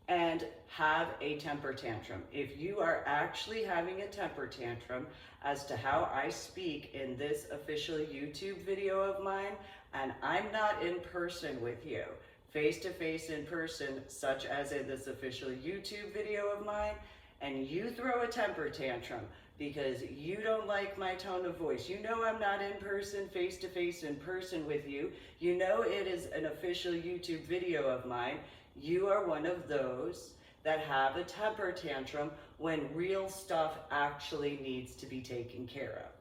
and have a temper tantrum. If you are actually having a temper tantrum as to how I speak in this official YouTube video of mine, and I'm not in person with you, face-to-face in person, such as in this official YouTube video of mine, and you throw a temper tantrum because you don't like my tone of voice, you know I'm not in person, face-to-face in person with you, you know it is an official YouTube video of mine, you are one of those that have a temper tantrum when real stuff actually needs to be taken care of.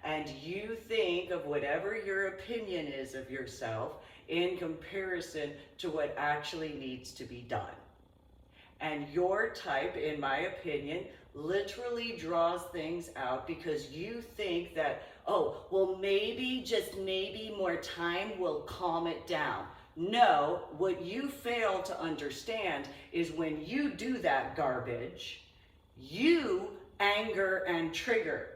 And you think of whatever your opinion is of yourself in comparison to what actually needs to be done. And your type, in my opinion, literally draws things out because you think that, oh, well, maybe, just maybe more time will calm it down. No, what you fail to understand is when you do that garbage, you anger and trigger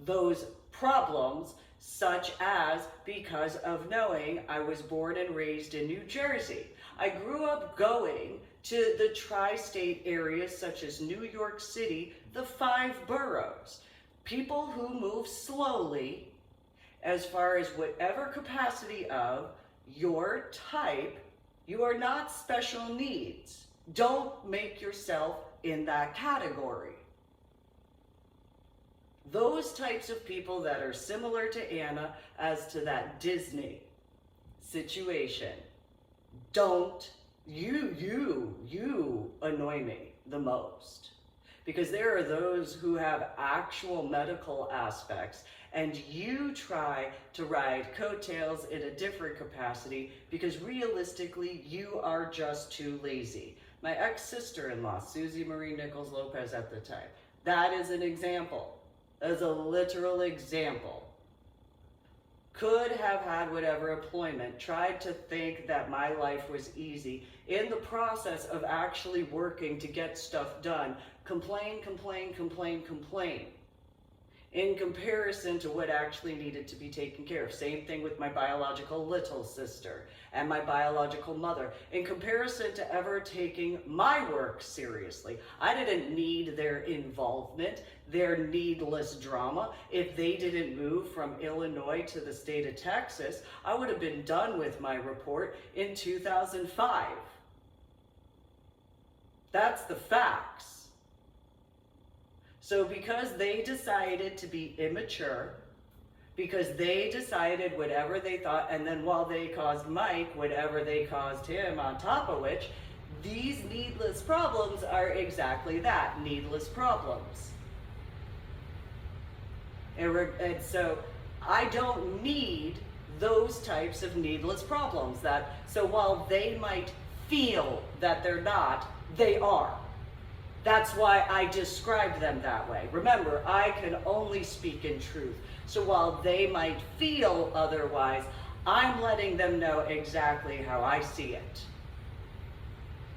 those problems, such as because of knowing I was born and raised in New Jersey. I grew up going to the tri-state areas such as New York City, the 5 boroughs. People who move slowly as far as whatever capacity of your type, you are not special needs. Don't make yourself in that category. Those types of people that are similar to Anna as to that Disney situation, you annoy me the most. Because there are those who have actual medical aspects and you try to ride coattails in a different capacity because realistically you are just too lazy. My ex-sister-in-law, Susie Marie Nichols Lopez at the time, that is an example. That is a literal example. could have had whatever employment, tried to think that my life was easy, in the process of actually working to get stuff done, complain, complain, complain, complain, in comparison to what actually needed to be taken care of. Same thing with my biological little sister and my biological mother. In comparison to ever taking my work seriously, I didn't need their involvement, their needless drama. If they didn't move from Illinois to the state of Texas, I would have been done with my report in 2005. That's the facts. So because they decided to be immature, because they decided whatever they thought, and then while they caused Mike whatever they caused him on top of which, these needless problems are exactly that, needless problems. And so I don't need those types of needless problems. So while they might feel that they're not, they are. That's why I described them that way. Remember, I can only speak in truth. So while they might feel otherwise, I'm letting them know exactly how I see it.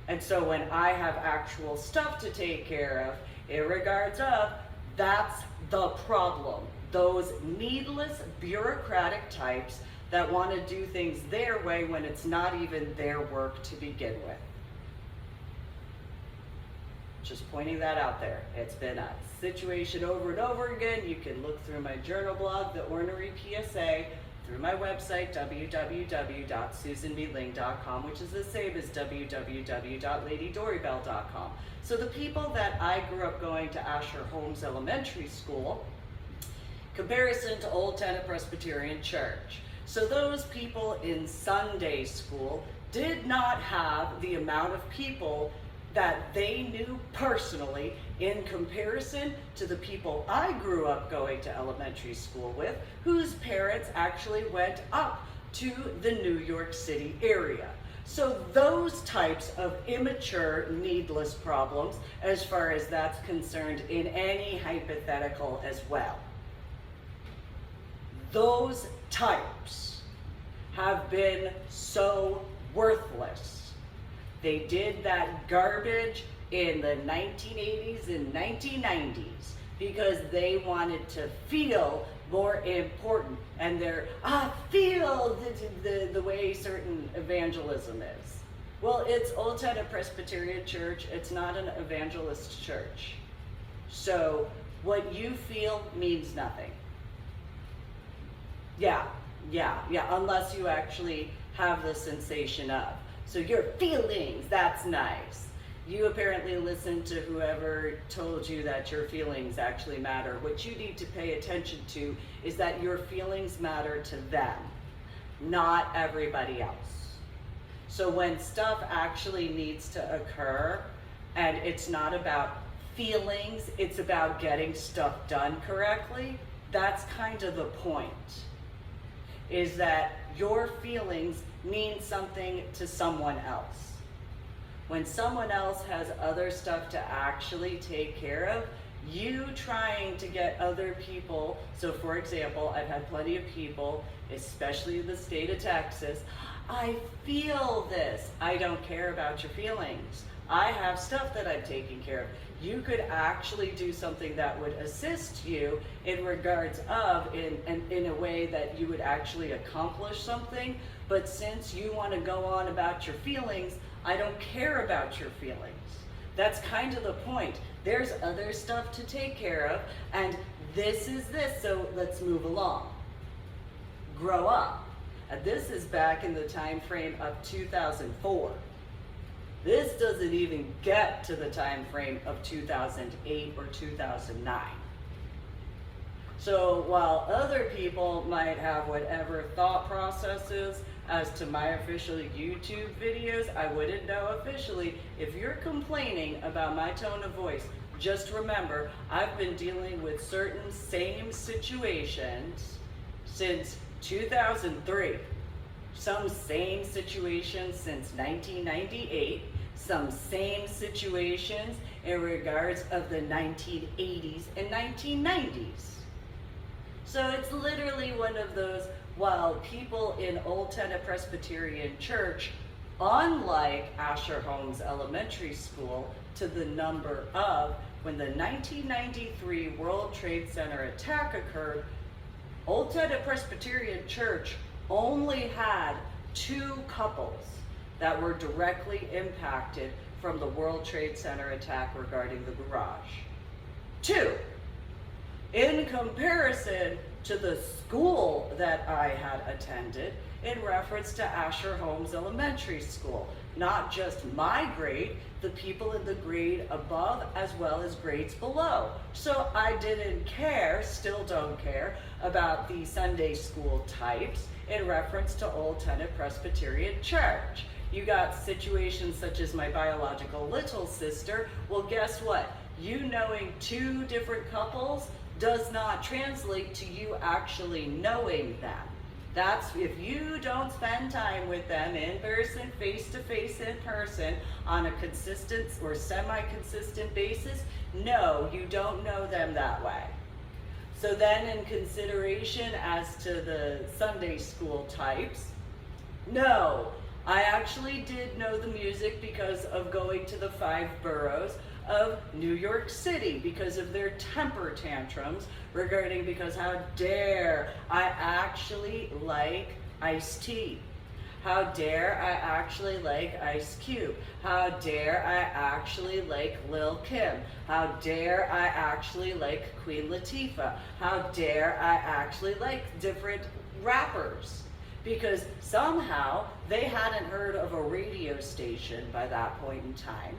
And so when I have actual stuff to take care of, in regards of, that's the problem. Those needless bureaucratic types that want to do things their way when it's not even their work to begin with. Just pointing that out there. It's been a situation over and over again. You can look through my journal blog, The Ornery PSA, through my website, www.susanbling.com, which is the same as www.ladydorybell.com. So the people that I grew up going to Asher Holmes Elementary School, comparison to Old Tenet Presbyterian Church. So those people in Sunday school did not have the amount of people that they knew personally in comparison to the people I grew up going to elementary school with, whose parents actually went up to the New York City area. So those types of immature, needless problems, as far as that's concerned in any hypothetical as well, those types have been so worthless. They did that garbage in the 1980s and 1990s because they wanted to feel more important. And they're, feel the way certain evangelism is. Well, it's Old Tenet Presbyterian Church. It's not an evangelist church. So what you feel means nothing. Yeah, unless you actually have the sensation of. So your feelings, that's nice. You apparently listened to whoever told you that your feelings actually matter. What you need to pay attention to is that your feelings matter to them, not everybody else. So when stuff actually needs to occur, and it's not about feelings, it's about getting stuff done correctly, that's kind of the point. Is that your feelings mean something to someone else. When someone else has other stuff to actually take care of, you trying to get other people, so for example, I've had plenty of people, especially in the state of Texas, I feel this. I don't care about your feelings. I have stuff that I'm taking care of. You could actually do something that would assist you in regards of, in a way that you would actually accomplish something. But since you want to go on about your feelings, I don't care about your feelings. That's kind of the point. There's other stuff to take care of, and this is this, so let's move along. Grow up. And this is back in the time frame of 2004. This doesn't even get to the time frame of 2008 or 2009. So while other people might have whatever thought processes as to my official YouTube videos, I wouldn't know officially. If you're complaining about my tone of voice, just remember, I've been dealing with certain same situations since 2003. Some same situations since 1998, some same situations in regards of the 1980s and 1990s. So it's literally one of those, while people in Old Tenet Presbyterian Church, unlike Asher Holmes Elementary School, to the number of, when the 1993 World Trade Center attack occurred, Old Tenet Presbyterian Church only had 2 couples that were directly impacted from the World Trade Center attack regarding the garage. 2. In comparison to the school that I had attended, in reference to Asher Holmes Elementary School. Not just my grade, the people in the grade above as well as grades below. So I didn't care, still don't care, about the Sunday school types in reference to Old Tenet Presbyterian Church. You got situations such as my biological little sister. Well, guess what? You knowing 2 different couples does not translate to you actually knowing them. That's if you don't spend time with them in person, face-to-face in person, on a consistent or semi-consistent basis, no, you don't know them that way. So then in consideration as to the Sunday school types, no, I actually did know the music because of going to the 5 boroughs of New York City because of their temper tantrums regarding because how dare I actually like iced tea. How dare I actually like Ice Cube? How dare I actually like Lil Kim? How dare I actually like Queen Latifah? How dare I actually like different rappers? Because somehow they hadn't heard of a radio station by that point in time.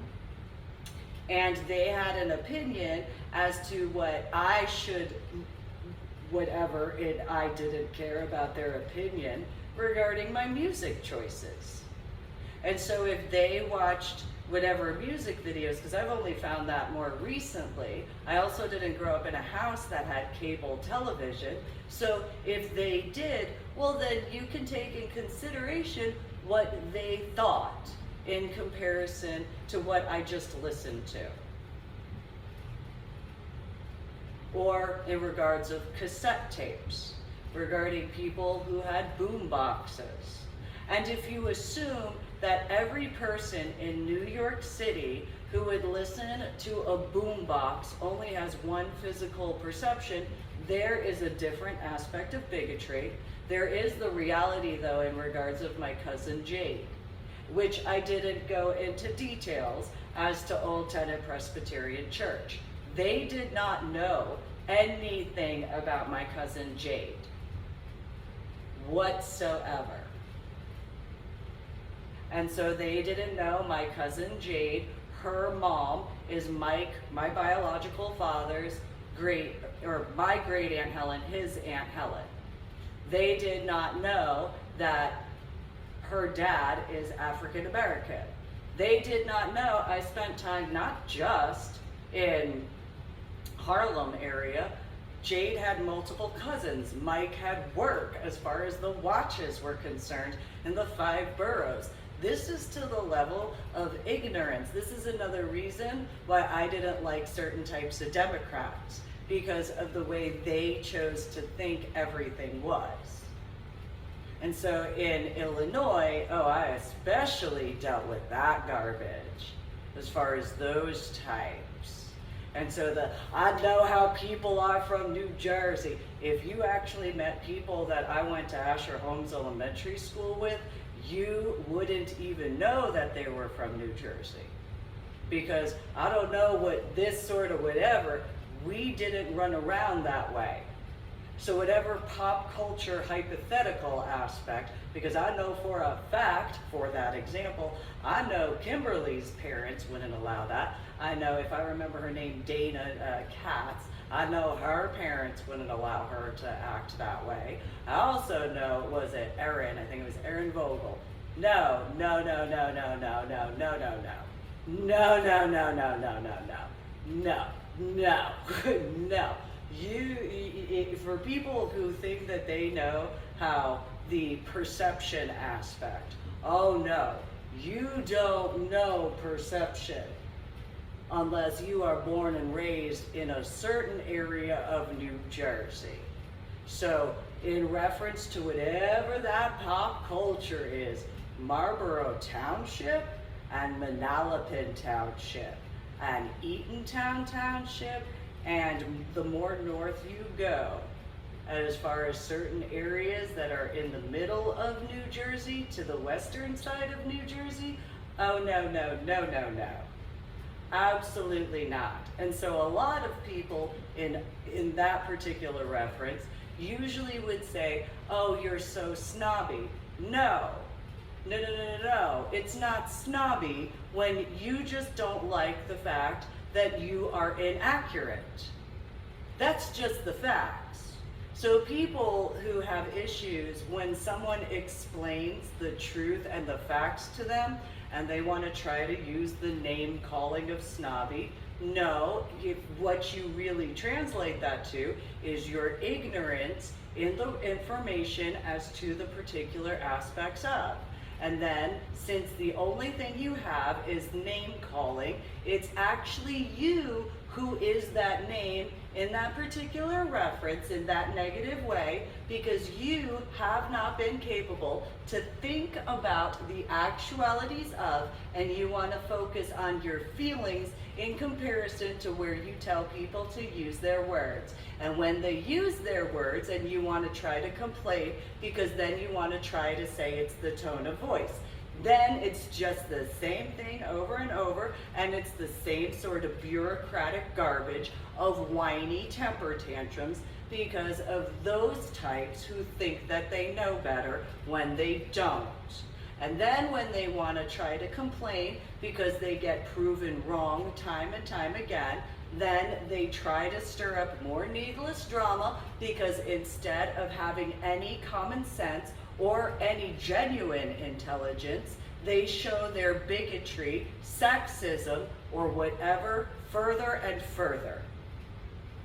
And they had an opinion as to what I should, whatever, and I didn't care about their opinion regarding my music choices. And so if they watched whatever music videos, because I've only found that more recently, I also didn't grow up in a house that had cable television, so if they did, well then you can take in consideration what they thought in comparison to what I just listened to. Or in regards of cassette tapes, regarding people who had boom boxes. And if you assume that every person in New York City who would listen to a boom box only has one physical perception, there is a different aspect of bigotry. There is the reality though in regards of my cousin Jade, which I didn't go into details as to Old Tenet Presbyterian Church. They did not know anything about my cousin Jade whatsoever. And so they didn't know my cousin Jade, her mom is Mike, my biological father's my great Aunt Helen, his Aunt Helen. They did not know that her dad is African American. They did not know I spent time not just in Harlem area. Jade had multiple cousins. Mike had work as far as the watches were concerned in the 5 boroughs. This is to the level of ignorance. This is another reason why I didn't like certain types of Democrats, because of the way they chose to think everything was. And so in Illinois, I especially dealt with that garbage as far as those types. And so I know how people are from New Jersey. If you actually met people that I went to Asher Holmes Elementary School with, you wouldn't even know that they were from New Jersey. Because I don't know what this sort of whatever, we didn't run around that way. So whatever pop culture hypothetical aspect, because I know for a fact, for that example, I know Kimberly's parents wouldn't allow that. I know, if I remember her name, Dana Katz, I know her parents wouldn't allow her to act that way. I also know, was it Erin? I think it was Erin Vogel. No. For people who think that they know how the perception aspect, oh no, you don't know perception unless you are born and raised in a certain area of New Jersey. So in reference to whatever that pop culture is. Marlborough Township and Manalapan Township and Eatontown Township, and the more north you go, as far as certain areas that are in the middle of New Jersey to the western side of New Jersey, oh no, no, no, no, no. Absolutely not. And so a lot of people in that particular reference usually would say, oh, you're so snobby. No. No, no, no, no, no. It's not snobby when you just don't like the fact that you are inaccurate. That's just the facts. So people who have issues when someone explains the truth and the facts to them, and they want to try to use the name calling of snobby, no, what you really translate that to is your ignorance in the information as to the particular aspects of. And then, since the only thing you have is name calling, it's actually you who is that name in that particular reference in that negative way, because you have not been capable to think about the actualities of, and you want to focus on your feelings in comparison to where you tell people to use their words. And when they use their words and you want to try to complain, because then you want to try to say it's the tone of voice, then it's just the same thing over and over, and it's the same sort of bureaucratic garbage of whiny temper tantrums because of those types who think that they know better when they don't. And then when they want to try to complain because they get proven wrong time and time again, then they try to stir up more needless drama, because instead of having any common sense or any genuine intelligence, they show their bigotry, sexism, or whatever further and further.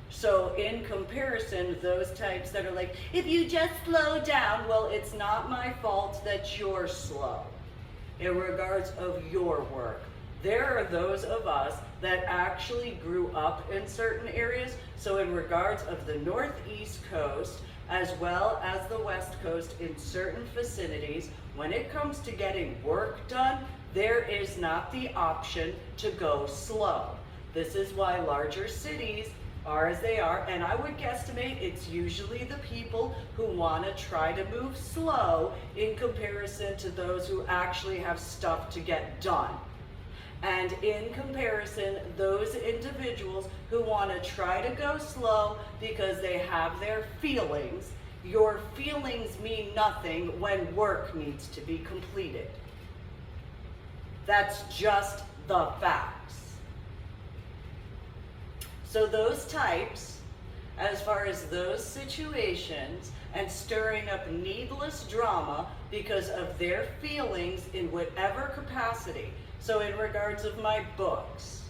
So in comparison, those types that are like, if you just slow down, well, it's not my fault that you're slow in regards of your work. There are those of us that actually grew up in certain areas. So in regards of the Northeast Coast, as well as the West Coast, in certain vicinities, when it comes to getting work done, there is not the option to go slow. This is why larger cities are as they are, and I would guesstimate it's usually the people who want to try to move slow in comparison to those who actually have stuff to get done. And in comparison, those individuals who want to try to go slow because they have their feelings, your feelings mean nothing when work needs to be completed. That's just the facts. So those types, as far as those situations, and stirring up needless drama because of their feelings in whatever capacity. So in regards of my books,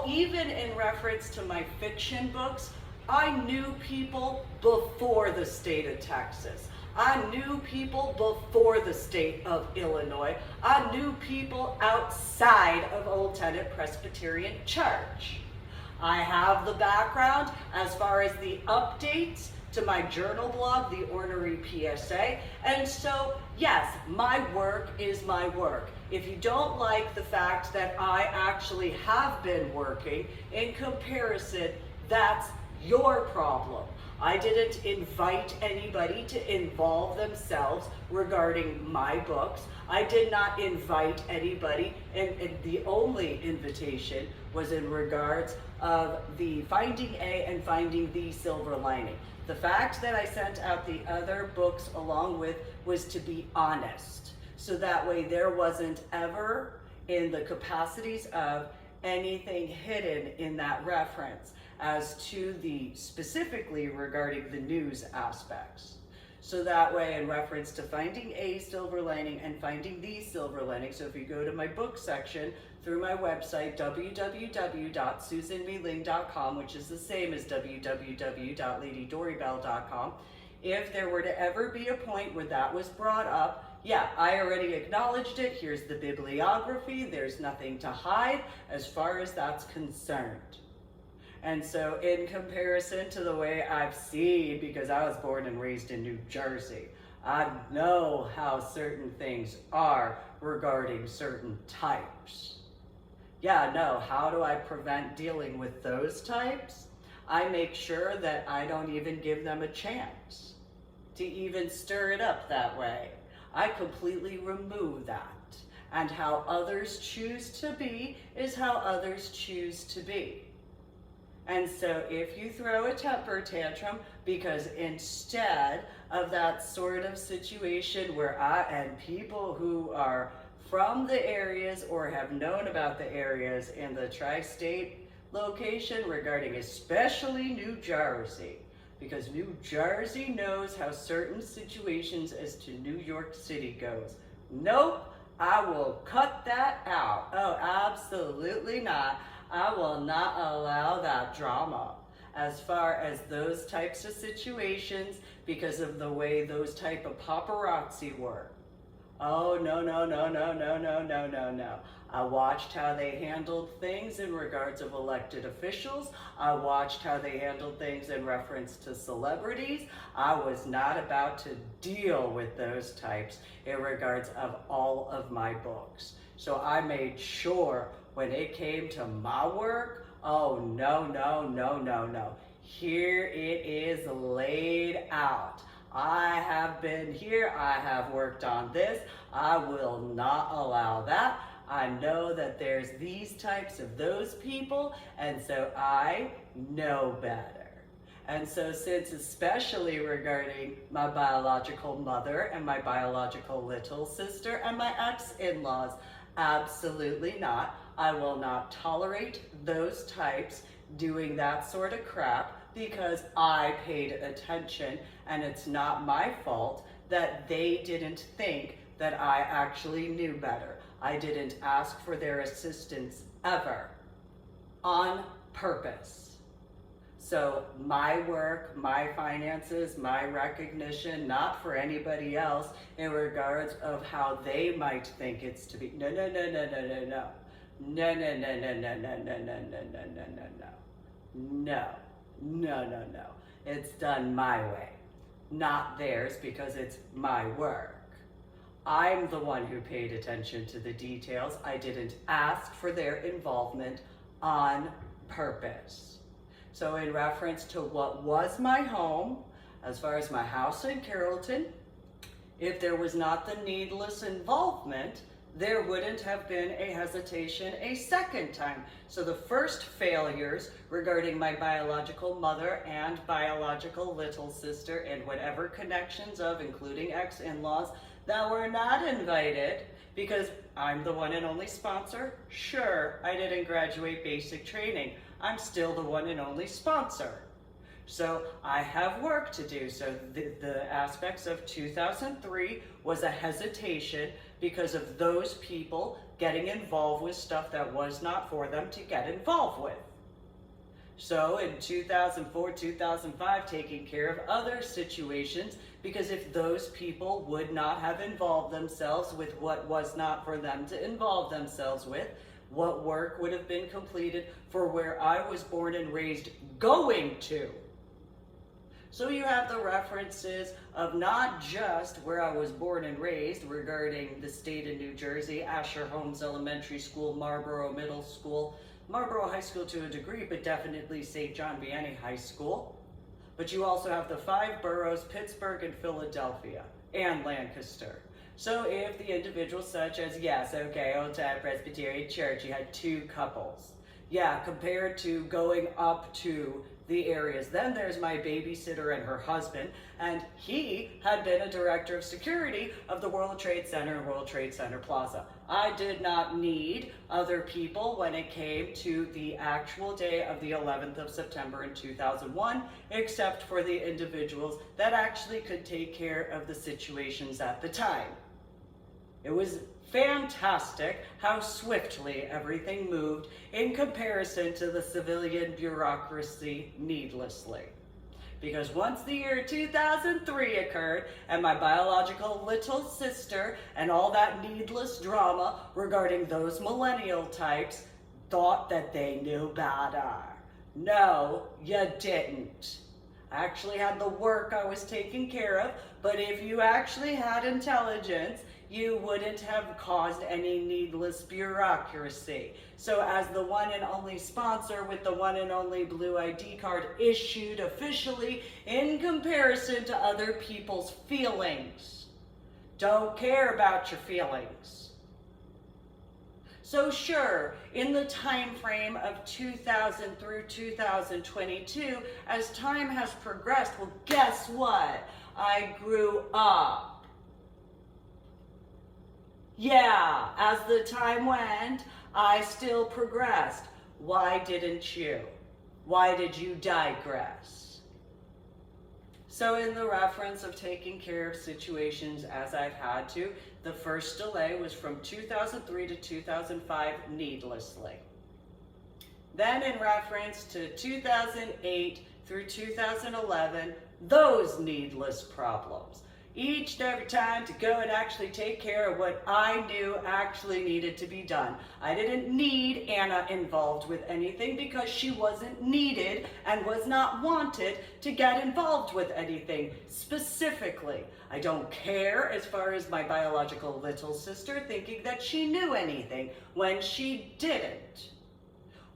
even in reference to my fiction books, I knew people before the state of Texas. I knew people before the state of Illinois. I knew people outside of Old Tennant Presbyterian Church. I have the background as far as the updates to my journal blog, the Ornery PSA. And so, yes, my work is my work. If you don't like the fact that I actually have been working, in comparison, that's your problem. I didn't invite anybody to involve themselves regarding my books. I did not invite anybody, and the only invitation was in regards of the Finding A and Finding the Silver Lining. The fact that I sent out the other books along with was to be honest. So that way there wasn't ever in the capacities of anything hidden in that reference as to the specifically regarding the news aspects. So that way, in reference to Finding a Silver Lining and Finding the Silver Lining, so if you go to my book section through my website, www.susanmeeling.com, which is the same as www.ladydorybell.com, if there were to ever be a point where that was brought up, yeah, I already acknowledged it. Here's the bibliography. There's nothing to hide as far as that's concerned. And so in comparison to the way I've seen, because I was born and raised in New Jersey, I know how certain things are regarding certain types. Yeah, no, how do I prevent dealing with those types? I make sure that I don't even give them a chance to even stir it up that way. I completely remove that. And how others choose to be is how others choose to be. And so if you throw a temper tantrum, because instead of that sort of situation where and people who are from the areas or have known about the areas in the tri-state location regarding especially New Jersey, because New Jersey knows how certain situations as to New York City goes. Nope, I will cut that out. Oh, absolutely not. I will not allow that drama as far as those types of situations because of the way those type of paparazzi work. Oh, no, no, no, no, no, no, no, no, no. I watched how they handled things in regards of elected officials. I watched how they handled things in reference to celebrities. I was not about to deal with those types in regards of all of my books. So I made sure when it came to my work, oh, no, no, no, no, no. Here it is laid out. I have been here, I have worked on this, I will not allow that. I know that there's these types of those people, and so I know better. And so since especially regarding my biological mother and my biological little sister and my ex-in-laws, absolutely not. I will not tolerate those types doing that sort of crap because I paid attention, and it's not my fault that they didn't think that I actually knew better. I didn't ask for their assistance ever, on purpose. So my work, my finances, my recognition, not for anybody else in regards of how they might think it's to be. No, no, no, no, no, no, no. No, no, no, no, no, no, no, no, no, no, no, no, no. No, no, no, no. It's done my way, not theirs, because it's my work. I'm the one who paid attention to the details. I didn't ask for their involvement on purpose. So in reference to what was my home, as far as my house in Carrollton, if there was not the needless involvement, there wouldn't have been a hesitation a second time. So the first failures regarding my biological mother and biological little sister and whatever connections of, including ex-in-laws, that were not invited because I'm the one and only sponsor. Sure, I didn't graduate basic training. I'm still the one and only sponsor. So I have work to do. So the aspects of 2003 was a hesitation because of those people getting involved with stuff that was not for them to get involved with. So in 2004, 2005, taking care of other situations, because if those people would not have involved themselves with what was not for them to involve themselves with, what work would have been completed for where I was born and raised going to? So you have the references of not just where I was born and raised regarding the state of New Jersey, Asher Holmes Elementary School, Marlboro Middle School, Marlboro High School to a degree, but definitely St. John Vianney High School. But you also have the 5 boroughs, Pittsburgh and Philadelphia, and Lancaster. So if the individuals such as, yes, okay, Old Time Presbyterian Church, you had 2 couples. Yeah, compared to going up to the areas. Then there's my babysitter and her husband, and he had been a director of security of the World Trade Center and World Trade Center Plaza. I did not need other people when it came to the actual day of the 11th of September in 2001, except for the individuals that actually could take care of the situations at the time. It was fantastic how swiftly everything moved in comparison to the civilian bureaucracy needlessly. Because once the year 2003 occurred and my biological little sister and all that needless drama regarding those millennial types thought that they knew better. No, you didn't. I actually had the work I was taking care of, but if you actually had intelligence, you wouldn't have caused any needless bureaucracy. So as the one and only sponsor with the one and only blue ID card issued officially in comparison to other people's feelings. Don't care about your feelings. So sure, in the time frame of 2000 through 2022, as time has progressed, well, guess what? I grew up. Yeah, as the time went, I still progressed. Why didn't you? Why did you digress? So in the reference of taking care of situations as I've had to, the first delay was from 2003 to 2005 needlessly. Then in reference to 2008 through 2011, those needless problems. Each and every time to go and actually take care of what I knew actually needed to be done. I didn't need Anna involved with anything because she wasn't needed and was not wanted to get involved with anything specifically. I don't care as far as my biological little sister thinking that she knew anything when she didn't.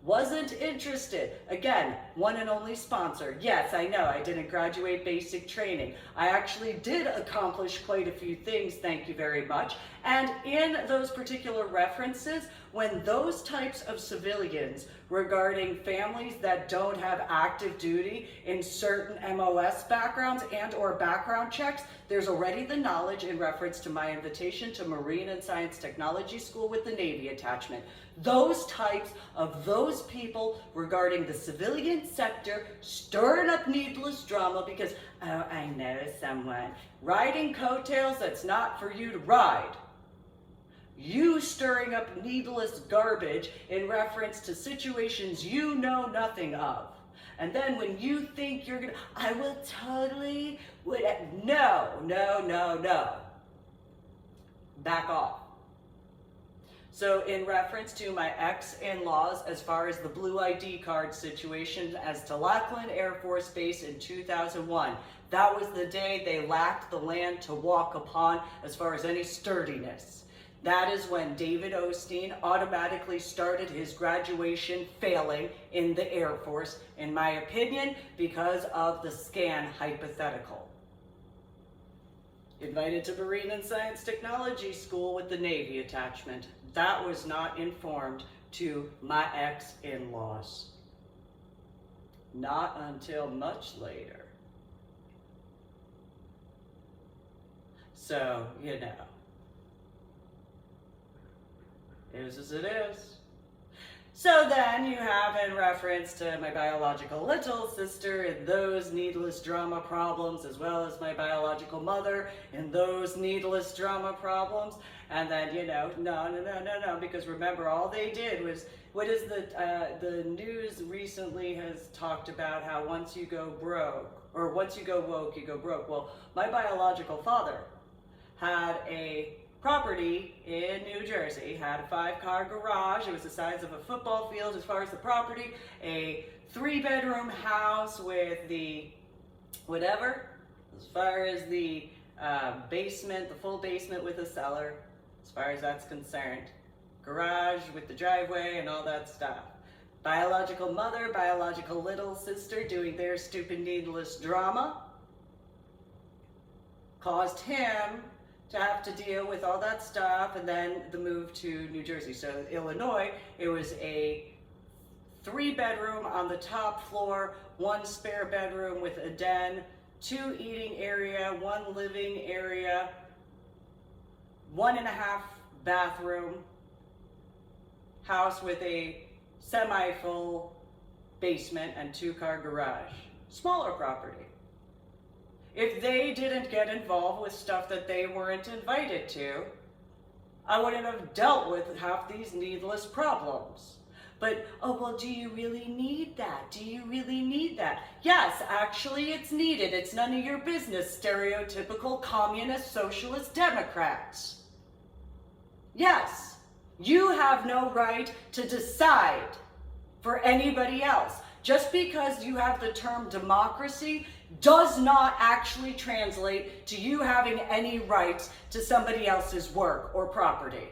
Wasn't interested. Again, one and only sponsor. Yes, I know I didn't graduate basic training. I actually did accomplish quite a few things, thank you very much. And in those particular references, when those types of civilians regarding families that don't have active duty in certain MOS backgrounds and or background checks, there's already the knowledge in reference to my invitation to Marine and Science Technology School with the Navy attachment. Those types of those people regarding the civilian sector stirring up needless drama because, oh, I know someone riding coattails that's not for you to ride. You stirring up needless garbage in reference to situations you know nothing of. And then when you think you're gonna, I will totally, no. Back off. So in reference to my ex-in-laws, as far as the blue ID card situation as to Lackland Air Force Base in 2001, that was the day they lacked the land to walk upon as far as any sturdiness. That is when David Osteen automatically started his graduation failing in the Air Force, in my opinion, because of the scan hypothetical. Invited to Marine and Science Technology School with the Navy attachment. That was not informed to my ex-in-laws. Not until much later. So, you know. Is as it is. So then you have in reference to my biological little sister and those needless drama problems, as well as my biological mother and those needless drama problems. And then, you know, no, because remember, all they did was, what is the news recently has talked about how once you go broke, or once you go woke, you go broke. Well, my biological father had a property in New Jersey, had a 5-car garage. It was the size of a football field as far as the property, a 3-bedroom house with the whatever, as far as the basement, the full basement with a cellar, as far as that's concerned. Garage with the driveway and all that stuff. Biological mother, biological little sister doing their stupid needless drama caused him to have to deal with all that stuff, and then the move to New Jersey. So Illinois, it was a 3-bedroom on the top floor, 1 spare bedroom with a den, 2 eating area, 1 living area, 1.5 bathroom, house with a semi-full basement and 2-car garage. Smaller property. If they didn't get involved with stuff that they weren't invited to, I wouldn't have dealt with half these needless problems. But, oh, well, do you really need that? Do you really need that? Yes, actually it's needed. It's none of your business, stereotypical communist, socialist Democrats. Yes, you have no right to decide for anybody else. Just because you have the term democracy does not actually translate to you having any rights to somebody else's work or property.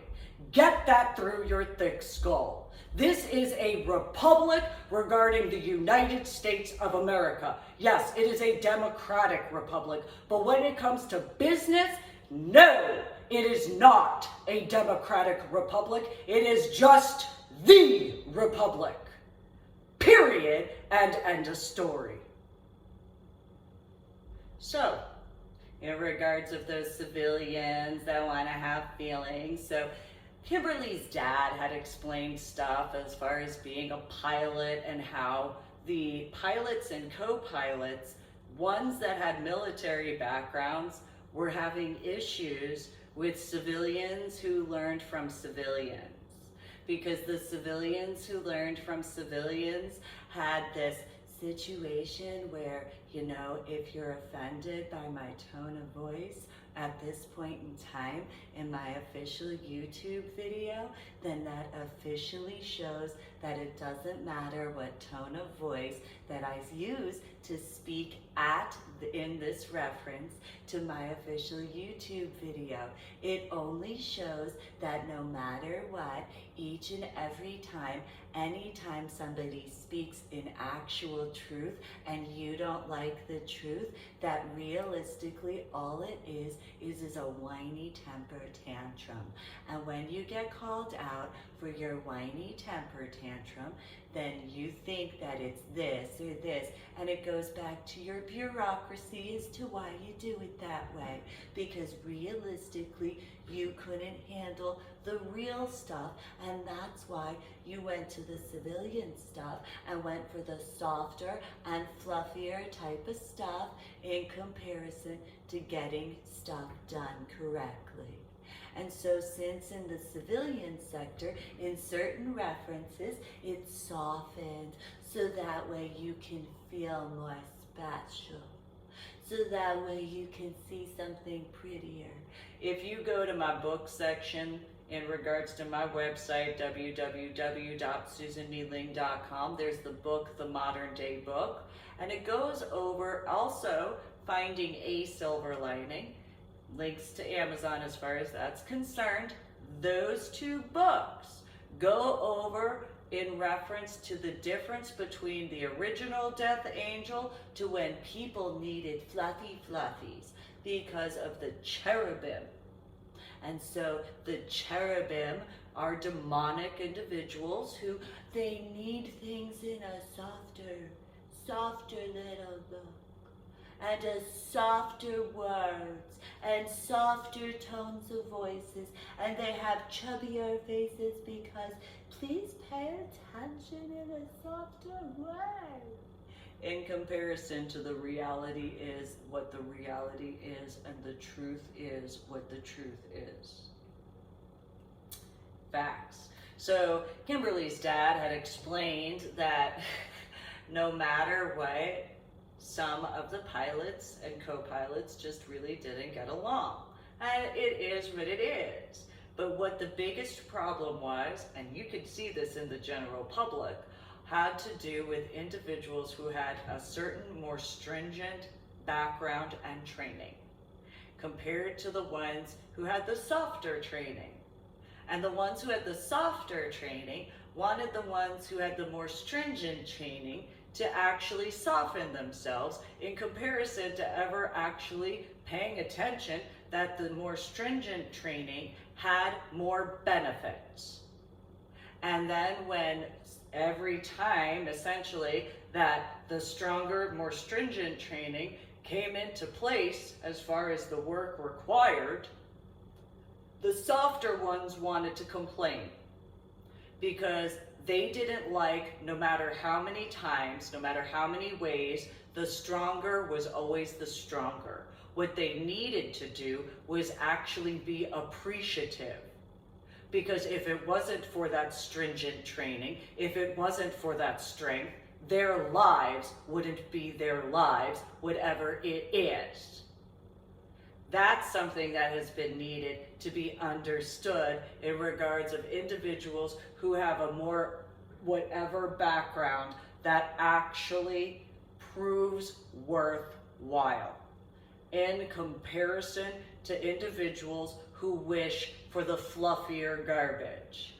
Get that through your thick skull. This is a republic regarding the United States of America. Yes, it is a democratic republic, but when it comes to business, no, it is not a democratic republic. It is just the republic. Period, and end of story. So, in regards of those civilians that want to have feelings, so Kimberly's dad had explained stuff as far as being a pilot and how the pilots and co-pilots, ones that had military backgrounds, were having issues with civilians who learned from civilians. Because the civilians who learned from civilians had this situation where, you know, if you're offended by my tone of voice at this point in time in my official YouTube video, then that officially shows that it doesn't matter what tone of voice that I use to speak in this reference to my official YouTube video. It only shows that no matter what, each and every time, anytime somebody speaks in actual truth and you don't like the truth, that realistically all it is a whiny temper tantrum. And when you get called out for your whiny temper tantrum, then you think that it's this or this, and it goes back to your bureaucracy as to why you do it that way. Because realistically, you couldn't handle the real stuff, and that's why you went to the civilian stuff and went for the softer and fluffier type of stuff in comparison to getting stuff done correctly. And so since in the civilian sector, in certain references, it's softened so that way you can feel more special. So that way you can see something prettier. If you go to my book section in regards to my website, www.susanneeling.com, there's the book, The Modern Day Book, and it goes over also finding a silver lining. Links to Amazon as far as that's concerned. Those two books go over in reference to the difference between the original Death Angel to when people needed fluffy fluffies because of the cherubim. And so the cherubim are demonic individuals who they need things in a softer little look, and a softer words, and softer tones of voices, and they have chubbier faces because please pay attention in a softer way. In comparison to the reality is what the reality is, and the truth is what the truth is. Facts. So Kimberly's dad had explained that no matter what, some of the pilots and co-pilots just really didn't get along. And it is what it is. But what the biggest problem was, and you could see this in the general public, had to do with individuals who had a certain more stringent background and training compared to the ones who had the softer training. And the ones who had the softer training wanted the ones who had the more stringent training to actually soften themselves in comparison to ever actually paying attention that the more stringent training had more benefits. And then when every time essentially that the stronger, more stringent training came into place as far as the work required, the softer ones wanted to complain because they didn't like, no matter how many times, no matter how many ways, the stronger was always the stronger. What they needed to do was actually be appreciative. Because if it wasn't for that stringent training, if it wasn't for that strength, their lives wouldn't be their lives, whatever it is. That's something that has been needed to be understood in regards of individuals who have a more whatever background that actually proves worthwhile in comparison to individuals who wish for the fluffier garbage.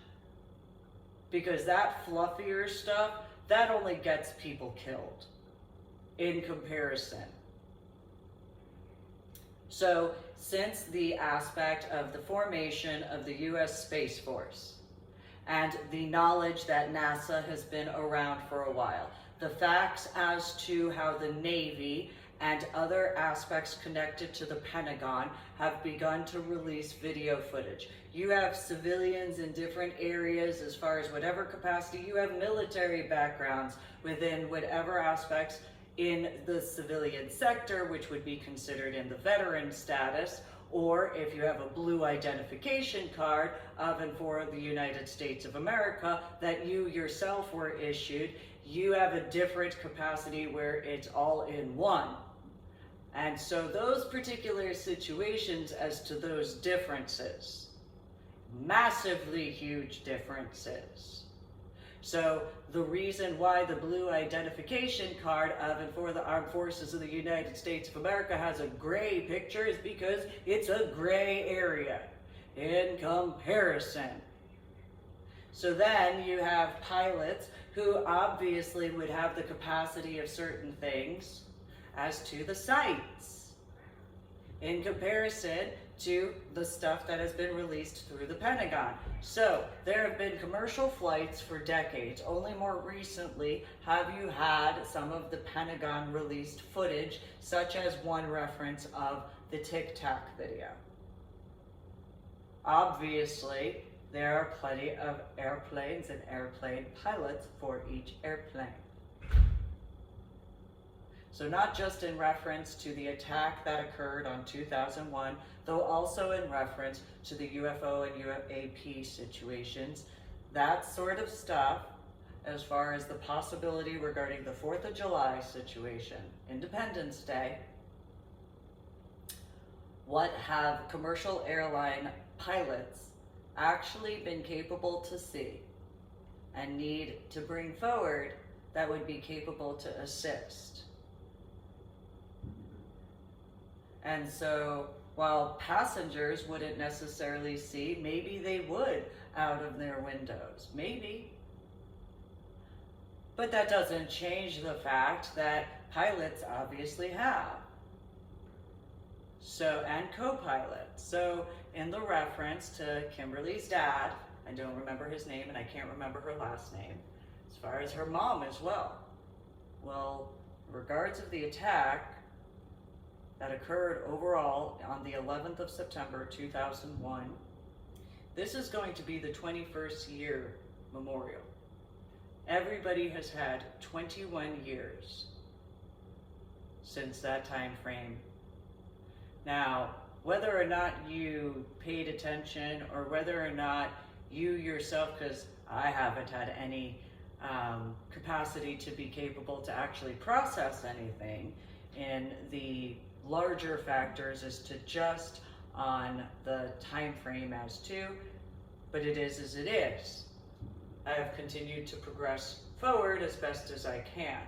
Because that fluffier stuff, that only gets people killed in comparison. So, since the aspect of the formation of the US Space Force and the knowledge that NASA has been around for a while, the facts as to how the Navy and other aspects connected to the Pentagon have begun to release video footage. You have civilians in different areas as far as whatever capacity. You have military backgrounds within whatever aspects in the civilian sector, which would be considered in the veteran status, or if you have a blue identification card of and for the United States of America that you yourself were issued, you have a different capacity where it's all in one. And so those particular situations as to those differences, massively huge differences. So the reason why the blue identification card of and for the Armed Forces of the United States of America has a gray picture is because it's a gray area in comparison. So then you have pilots who obviously would have the capacity of certain things as to the sights in comparison to the stuff that has been released through the Pentagon. So there have been commercial flights for decades. Only more recently have you had some of the Pentagon released footage, such as one reference of the Tic Tac video. Obviously, there are plenty of airplanes and airplane pilots for each airplane. So not just in reference to the attack that occurred on 2001, though also in reference to the UFO and UAP situations, that sort of stuff, as far as the possibility regarding the 4th of July situation, Independence Day, what have commercial airline pilots actually been capable to see and need to bring forward that would be capable to assist? And so, while passengers wouldn't necessarily see, maybe they would out of their windows. Maybe. But that doesn't change the fact that pilots obviously have. So, and co-pilots. So, in the reference to Kimberly's dad, I don't remember his name and I can't remember her last name, as far as her mom as well. Well, in regards of the attack that occurred overall on the 11th of September 2001. This is going to be the 21st year memorial. Everybody has had 21 years since that time frame. Now, whether or not you paid attention or whether or not you yourself, because I haven't had any capacity to be capable to actually process anything in the larger factors as to just on the time frame as to, but it is as it is. I have continued to progress forward as best as I can.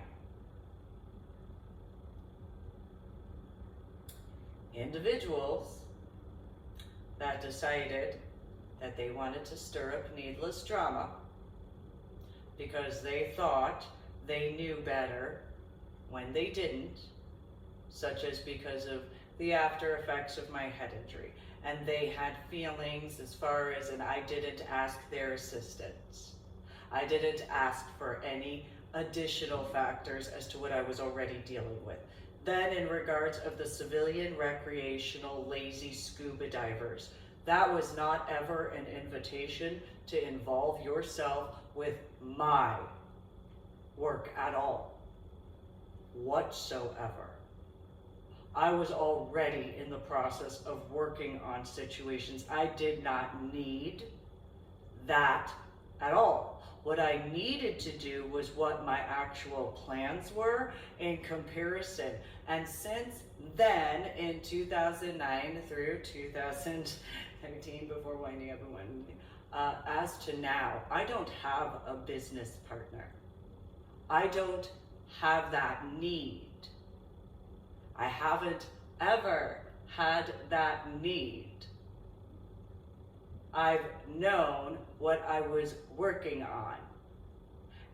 Individuals that decided that they wanted to stir up needless drama because they thought they knew better when they didn't, such as because of the after effects of my head injury. And they had feelings as far as, and I didn't ask their assistance. I didn't ask for any additional factors as to what I was already dealing with. Then in regards of the civilian recreational lazy scuba divers, that was not ever an invitation to involve yourself with my work at all, whatsoever. I was already in the process of working on situations. I did not need that at all. What I needed to do was what my actual plans were in comparison. And since then, in 2009 through 2013, before winding up and winding, as to now, I don't have a business partner. I don't have that need. I haven't ever had that need. I've known what I was working on.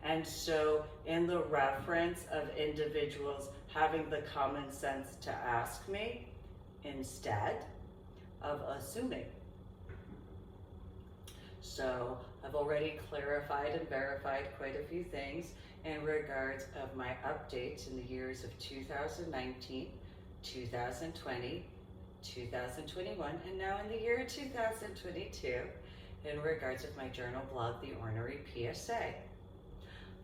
And so in the reference of individuals having the common sense to ask me instead of assuming. So I've already clarified and verified quite a few things in regards of my updates in the years of 2019, 2020, 2021, and now in the year 2022 in regards of my journal blog, The Ornery PSA.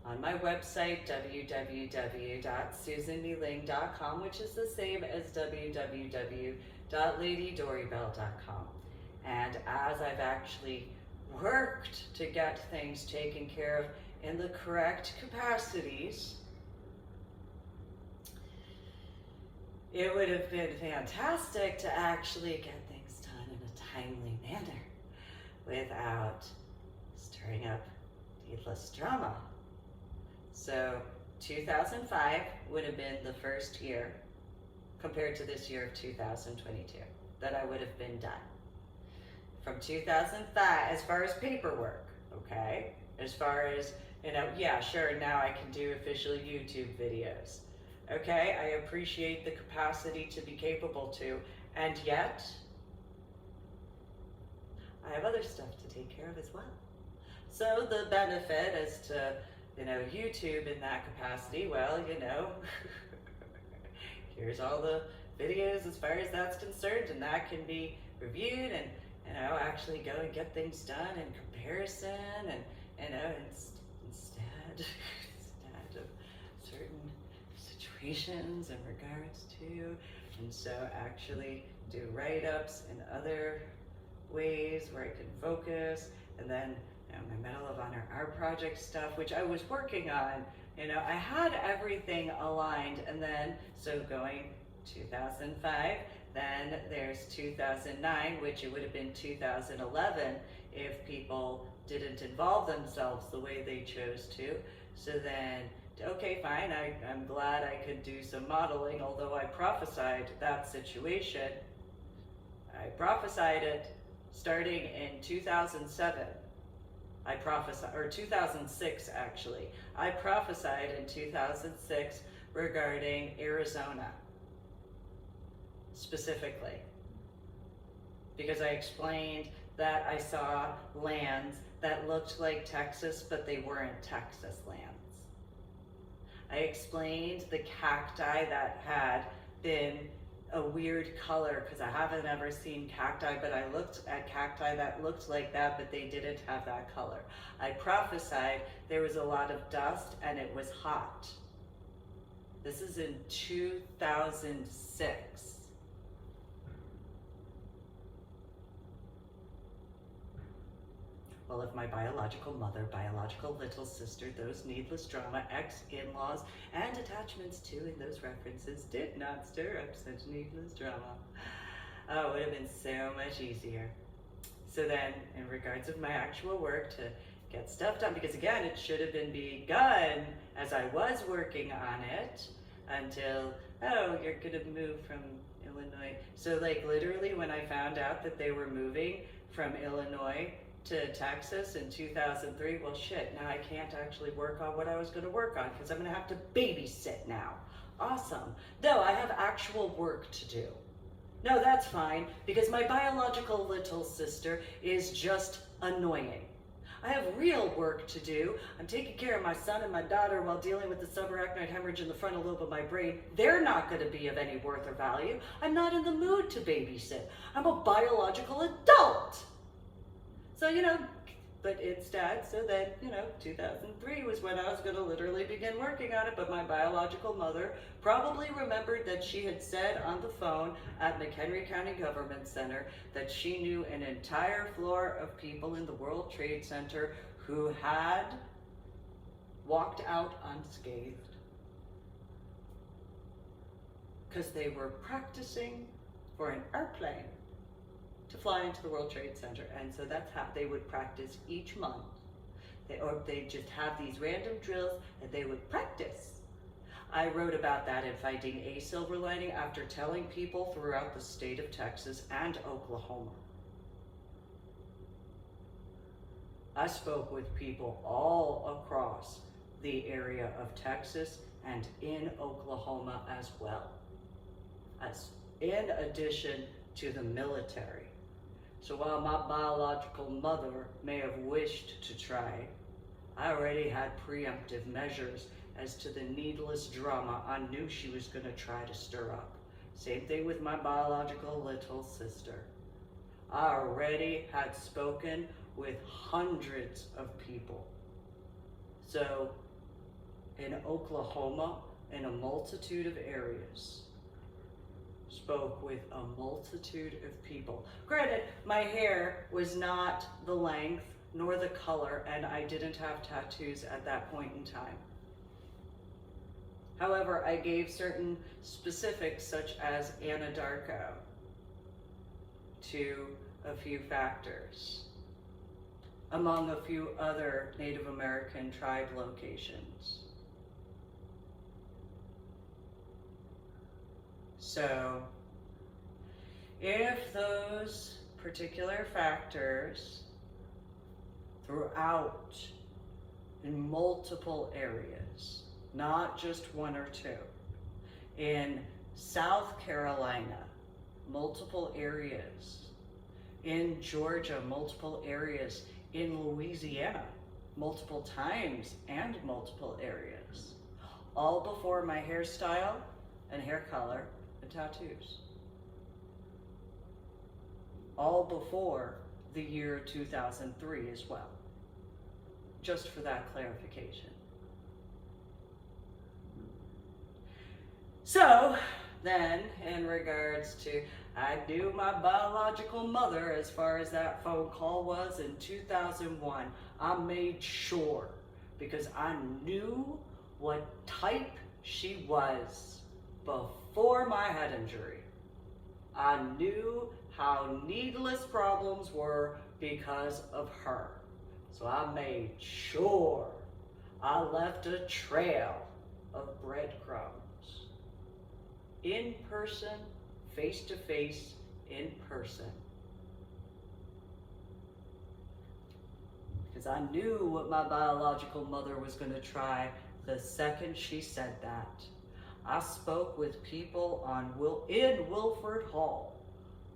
On my website, www.susanmeling.com, which is the same as www.ladydorybell.com. And as I've actually worked to get things taken care of in the correct capacities, it would have been fantastic to actually get things done in a timely manner without stirring up needless drama. So 2005 would have been the first year compared to this year of 2022 that I would have been done. From 2005, as far as paperwork, okay? As far as, yeah, sure, now I can do official YouTube videos. Okay, I appreciate the capacity to be capable to, and yet, I have other stuff to take care of as well. So the benefit as to, YouTube in that capacity, well, here's all the videos as far as that's concerned, and that can be reviewed and, actually go and get things done in comparison, and, instead of certain situations in regards to, and so actually do write-ups in other ways where I can focus, and then my Medal of Honor art project stuff, which I was working on, I had everything aligned, and then, so going 2005, then there's 2009, which it would have been 2011 if people didn't involve themselves the way they chose to. So then, okay, fine, I'm glad I could do some modeling, although I prophesied that situation. I prophesied it starting in 2007. I prophesied, or 2006 actually. I prophesied in 2006 regarding Arizona, specifically. Because I explained that I saw lands that looked like Texas, but they weren't Texas lands. I explained the cacti that had been a weird color, because I haven't ever seen cacti, but I looked at cacti that looked like that, but they didn't have that color. I prophesied there was a lot of dust and it was hot. This is in 2006. Well, if my biological mother, biological little sister, those needless drama, ex-in-laws, and attachments to in those references did not stir up such needless drama, oh, it would have been so much easier. So then, in regards of my actual work to get stuff done, because again, it should have been begun as I was working on it until, oh, you're gonna move from Illinois. So like literally when I found out that they were moving from Illinois to Texas in 2003, well shit, now I can't actually work on what I was gonna work on because I'm gonna have to babysit now. Awesome. No, I have actual work to do. No, that's fine, because my biological little sister is just annoying. I have real work to do. I'm taking care of my son and my daughter while dealing with the subarachnoid hemorrhage in the frontal lobe of my brain. They're not going to be of any worth or value. I'm not in the mood to babysit. I'm a biological adult. So, but instead, so then, 2003 was when I was going to literally begin working on it, but my biological mother probably remembered that she had said on the phone at McHenry County Government Center that she knew an entire floor of people in the World Trade Center who had walked out unscathed because they were practicing for an airplane to fly into the World Trade Center. And so that's how they would practice each month or they'd just have these random drills and they would practice. I wrote about that in Finding a Silver Lining after telling people throughout the state of Texas and Oklahoma. I spoke with people all across the area of Texas and in Oklahoma as well, as in addition to the military. So while my biological mother may have wished to try, I already had preemptive measures as to the needless drama I knew she was going to try to stir up. Same thing with my biological little sister. I already had spoken with hundreds of people. So in Oklahoma, in a multitude of areas, spoke with a multitude of people. Granted, my hair was not the length nor the color, and I didn't have tattoos at that point in time. However, I gave certain specifics such as Anadarko to a few factors, among a few other Native American tribe locations. So, if those particular factors throughout in multiple areas, not just one or two, in South Carolina, multiple areas, in Georgia, multiple areas, in Louisiana, multiple times and multiple areas, all before my hairstyle and hair color and tattoos. All before the year 2003 as well, just for that clarification. So then, in regards to, I knew my biological mother as far as that phone call was in 2001. I made sure, because I knew what type she was before my head injury. I knew how needless problems were because of her. So I made sure I left a trail of breadcrumbs. In person, face to face, in person. Because I knew what my biological mother was going to try the second she said that. I spoke with people in Wilford Hall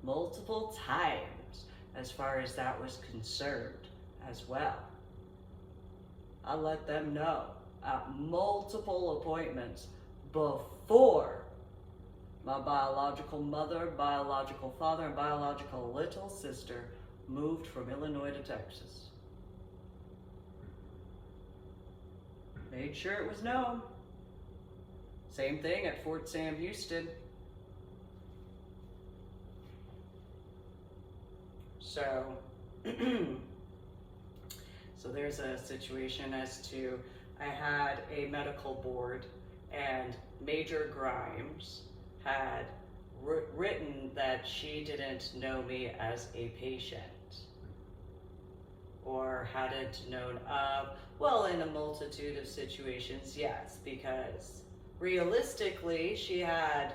multiple times as far as that was concerned as well. I let them know at multiple appointments before my biological mother, biological father, and biological little sister moved from Illinois to Texas. Made sure it was known. Same thing at Fort Sam Houston. So, so there's a situation as to, I had a medical board and Major Grimes had written that she didn't know me as a patient or hadn't known of, well, in a multitude of situations, yes, because realistically she had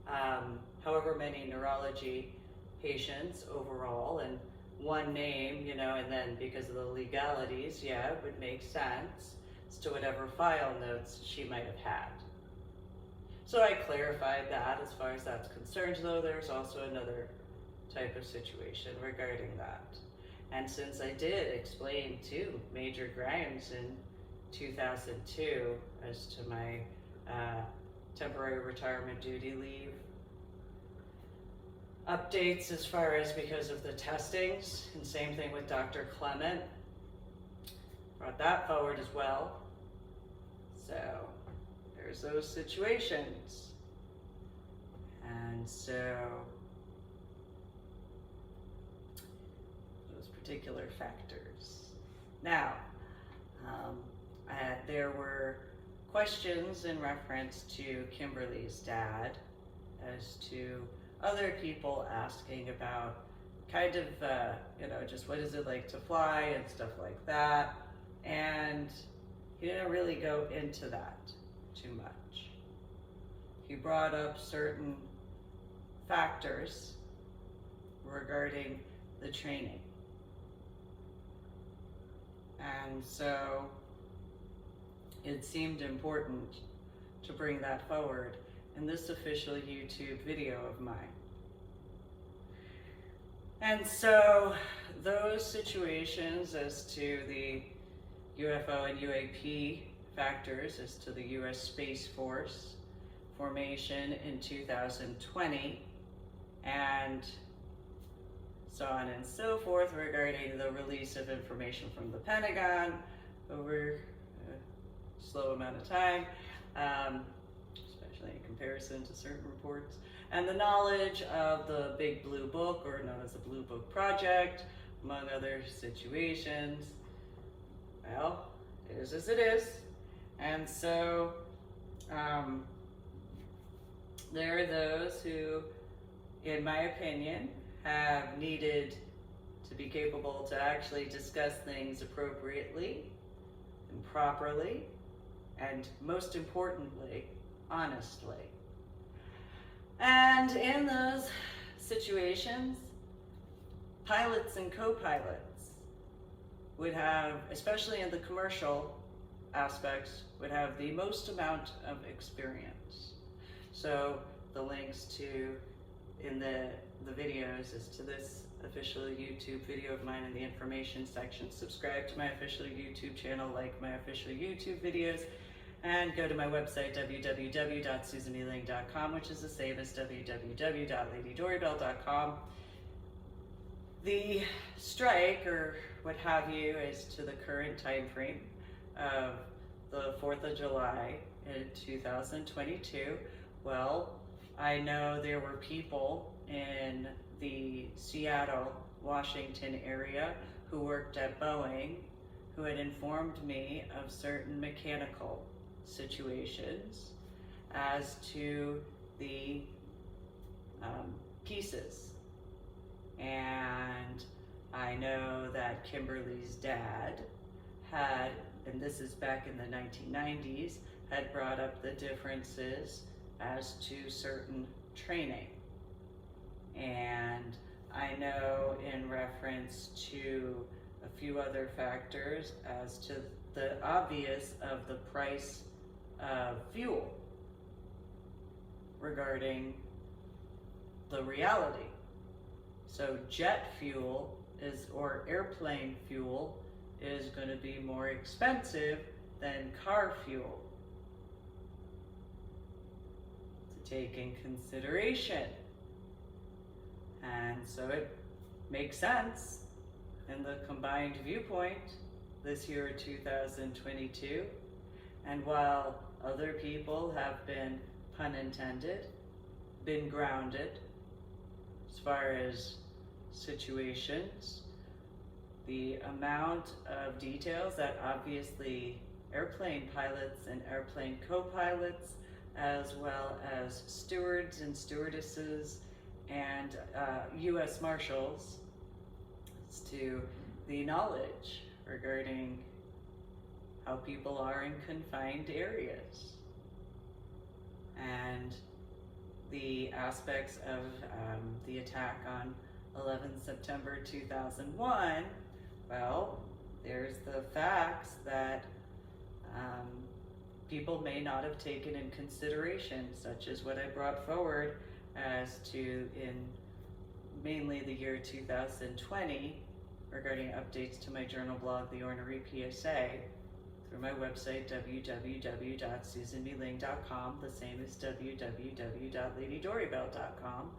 however many neurology patients overall and one name, you know, and then because of the legalities, yeah, it would make sense as to whatever file notes she might have had. So I clarified that as far as that's concerned, though there's also another type of situation regarding that. And since I did explain to Major Grimes in 2002 as to my temporary retirement duty leave updates as far as because of the testings, and same thing with Dr. Clement, brought that forward as well. So there's those situations. And so those particular factors. Now, there were questions in reference to Kimberly's dad as to other people asking about kind of, you know, just what is it like to fly and stuff like that. And he didn't really go into that too much. He brought up certain factors regarding the training. And so it seemed important to bring that forward in this official YouTube video of mine. And so those situations as to the UFO and UAP factors, as to the US Space Force formation in 2020, and so on and so forth regarding the release of information from the Pentagon over a slow amount of time, especially in comparison to certain reports, and the knowledge of the Big Blue Book, or known as the Blue Book Project, among other situations. Well, it is as it is. And so there are those who, in my opinion, have needed to be capable to actually discuss things appropriately and properly, and most importantly, honestly. And in those situations, pilots and co-pilots would have, especially in the commercial aspects, would have the most amount of experience. So the links to in the videos is to this official YouTube video of mine in the information section. Subscribe to my official YouTube channel, like my official YouTube videos, and go to my website www.susanmealing.com, which is the same as www.ladydoribelle.com. The strike, or what have you, is to the current time frame of the 4th of July in 2022. Well, I know there were people in the Seattle, Washington area who worked at Boeing who had informed me of certain mechanical situations as to the pieces. And I know that Kimberly's dad had, and this is back in the 1990s, had brought up the differences as to certain training. And I know in reference to a few other factors as to the obvious of the price of fuel regarding the reality. So jet fuel is, or airplane fuel, is going to be more expensive than car fuel to take in consideration. And so it makes sense in the combined viewpoint this year 2022. And while other people have been, pun intended, been grounded as far as situations, the amount of details that obviously airplane pilots and airplane co-pilots, as well as stewards and stewardesses and U.S. Marshals, as to the knowledge regarding how people are in confined areas, and the aspects of the attack on 11 September 2001, well, there's the facts that people may not have taken in consideration, such as what I brought forward as to in mainly the year 2020 regarding updates to my journal blog, The Ornery PSA, through my website www.susanmealing.com, the same as www.ladydoribelle.com,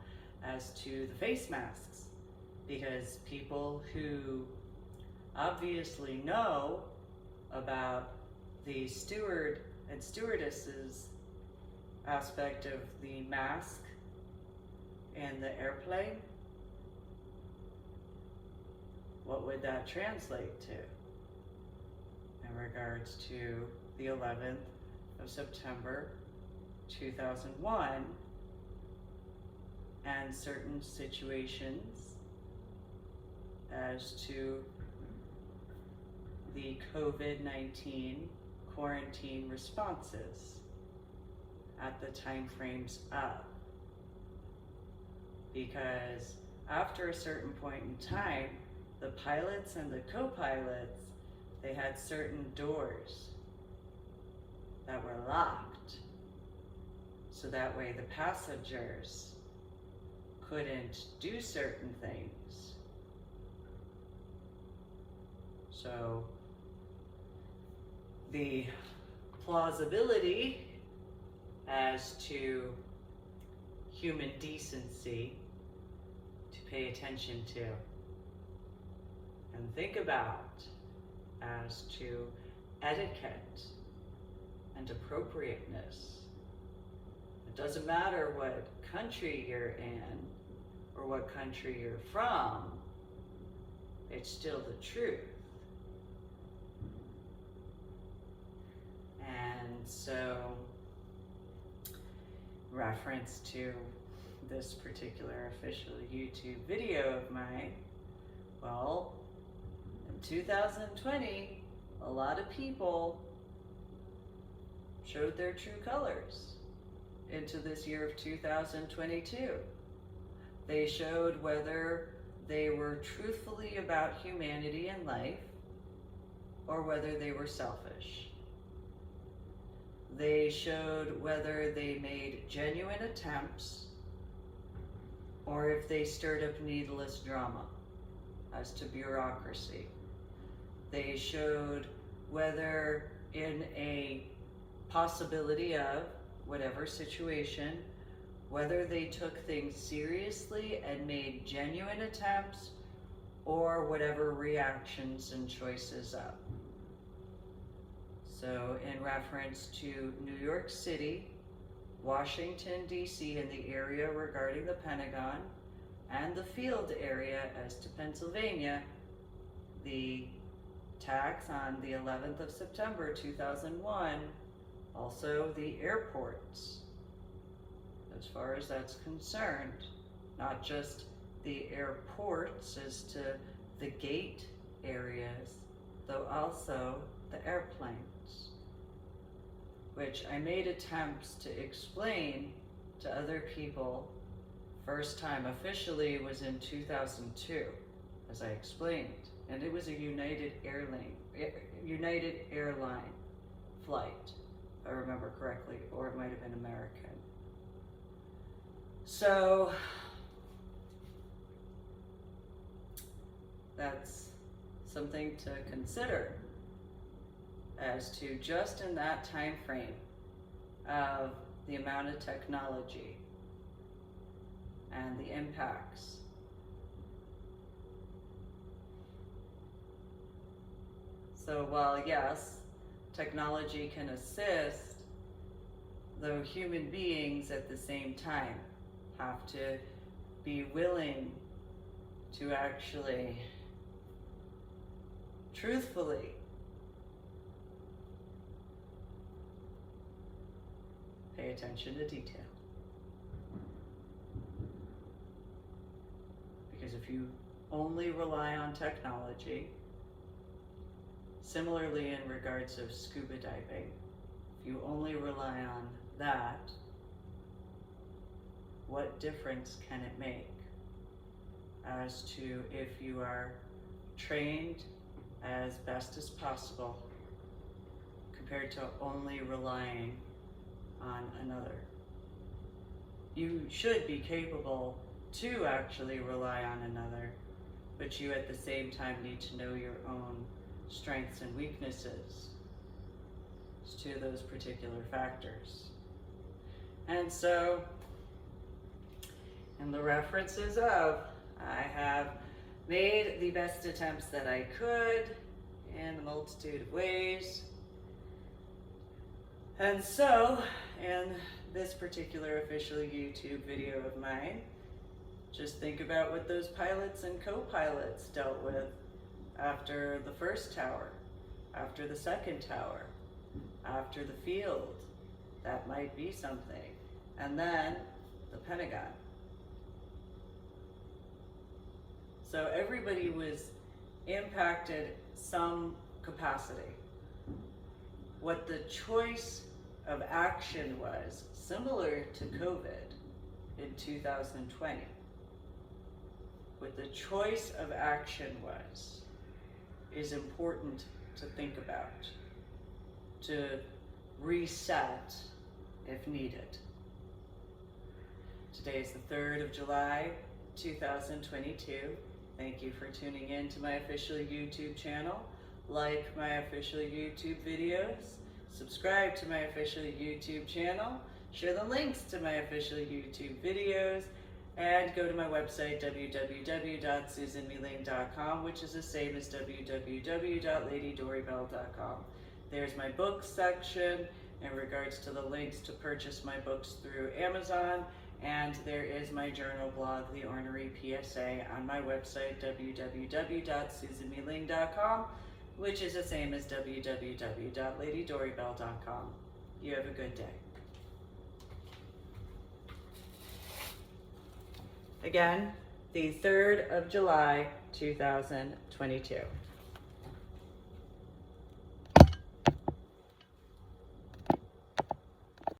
as to the face masks, because people who obviously know about the steward and stewardesses aspect of the mask and the airplane, what would that translate to in regards to the 11th of September 2001 and certain situations as to the COVID-19 quarantine responses at the time frames up. Because after a certain point in time, the pilots and the co-pilots, they had certain doors that were locked. So that way the passengers couldn't do certain things. So the plausibility as to human decency to pay attention to and think about as to etiquette and appropriateness. It doesn't matter what country you're in or what country you're from, it's still the truth. And so, reference to this particular official YouTube video of mine, well, in 2020, a lot of people showed their true colors into this year of 2022. They showed whether they were truthfully about humanity and life or whether they were selfish. They showed whether they made genuine attempts or if they stirred up needless drama as to bureaucracy. They showed whether in a possibility of whatever situation, whether they took things seriously and made genuine attempts or whatever reactions and choices up. So in reference to New York City, Washington, D.C. and the area regarding the Pentagon, and the field area as to Pennsylvania, the attacks on the 11th of September 2001, also the airports, as far as that's concerned, not just the airports as to the gate areas, though also the airplanes, which I made attempts to explain to other people. First time officially was in 2002, as I explained, and it was a United Airline flight, if I remember correctly, or it might have been American. So that's something to consider as to just in that time frame of the amount of technology and the impacts. So while yes, technology can assist, though human beings at the same time have to be willing to actually truthfully pay attention to detail. Because if you only rely on technology, similarly in regards of scuba diving, if you only rely on that, what difference can it make as to if you are trained as best as possible compared to only relying on another? You should be capable to actually rely on another, but you at the same time need to know your own strengths and weaknesses to those particular factors. And so, in the references of, I have made the best attempts that I could in a multitude of ways. And so, in this particular official YouTube video of mine, just think about what those pilots and co-pilots dealt with after the first tower, after the second tower, after the field. That might be something. And then the Pentagon. So everybody was impacted some capacity. What the choice of action was, similar to COVID in 2020, what the choice of action was, is important to think about, to reset if needed. Today is the 3rd of July, 2022. Thank you for tuning in to my official YouTube channel. Like my official YouTube videos, subscribe to my official YouTube channel, share the links to my official YouTube videos, and go to my website www.susanmeeling.com, which is the same as www.ladydorybell.com. There's my books section in regards to the links to purchase my books through Amazon, and there is my journal blog, The Ornery PSA, on my website www.susanmeeling.com, which is the same as www.ladydorybell.com. You have a good day. Again, the 3rd of July, 2022.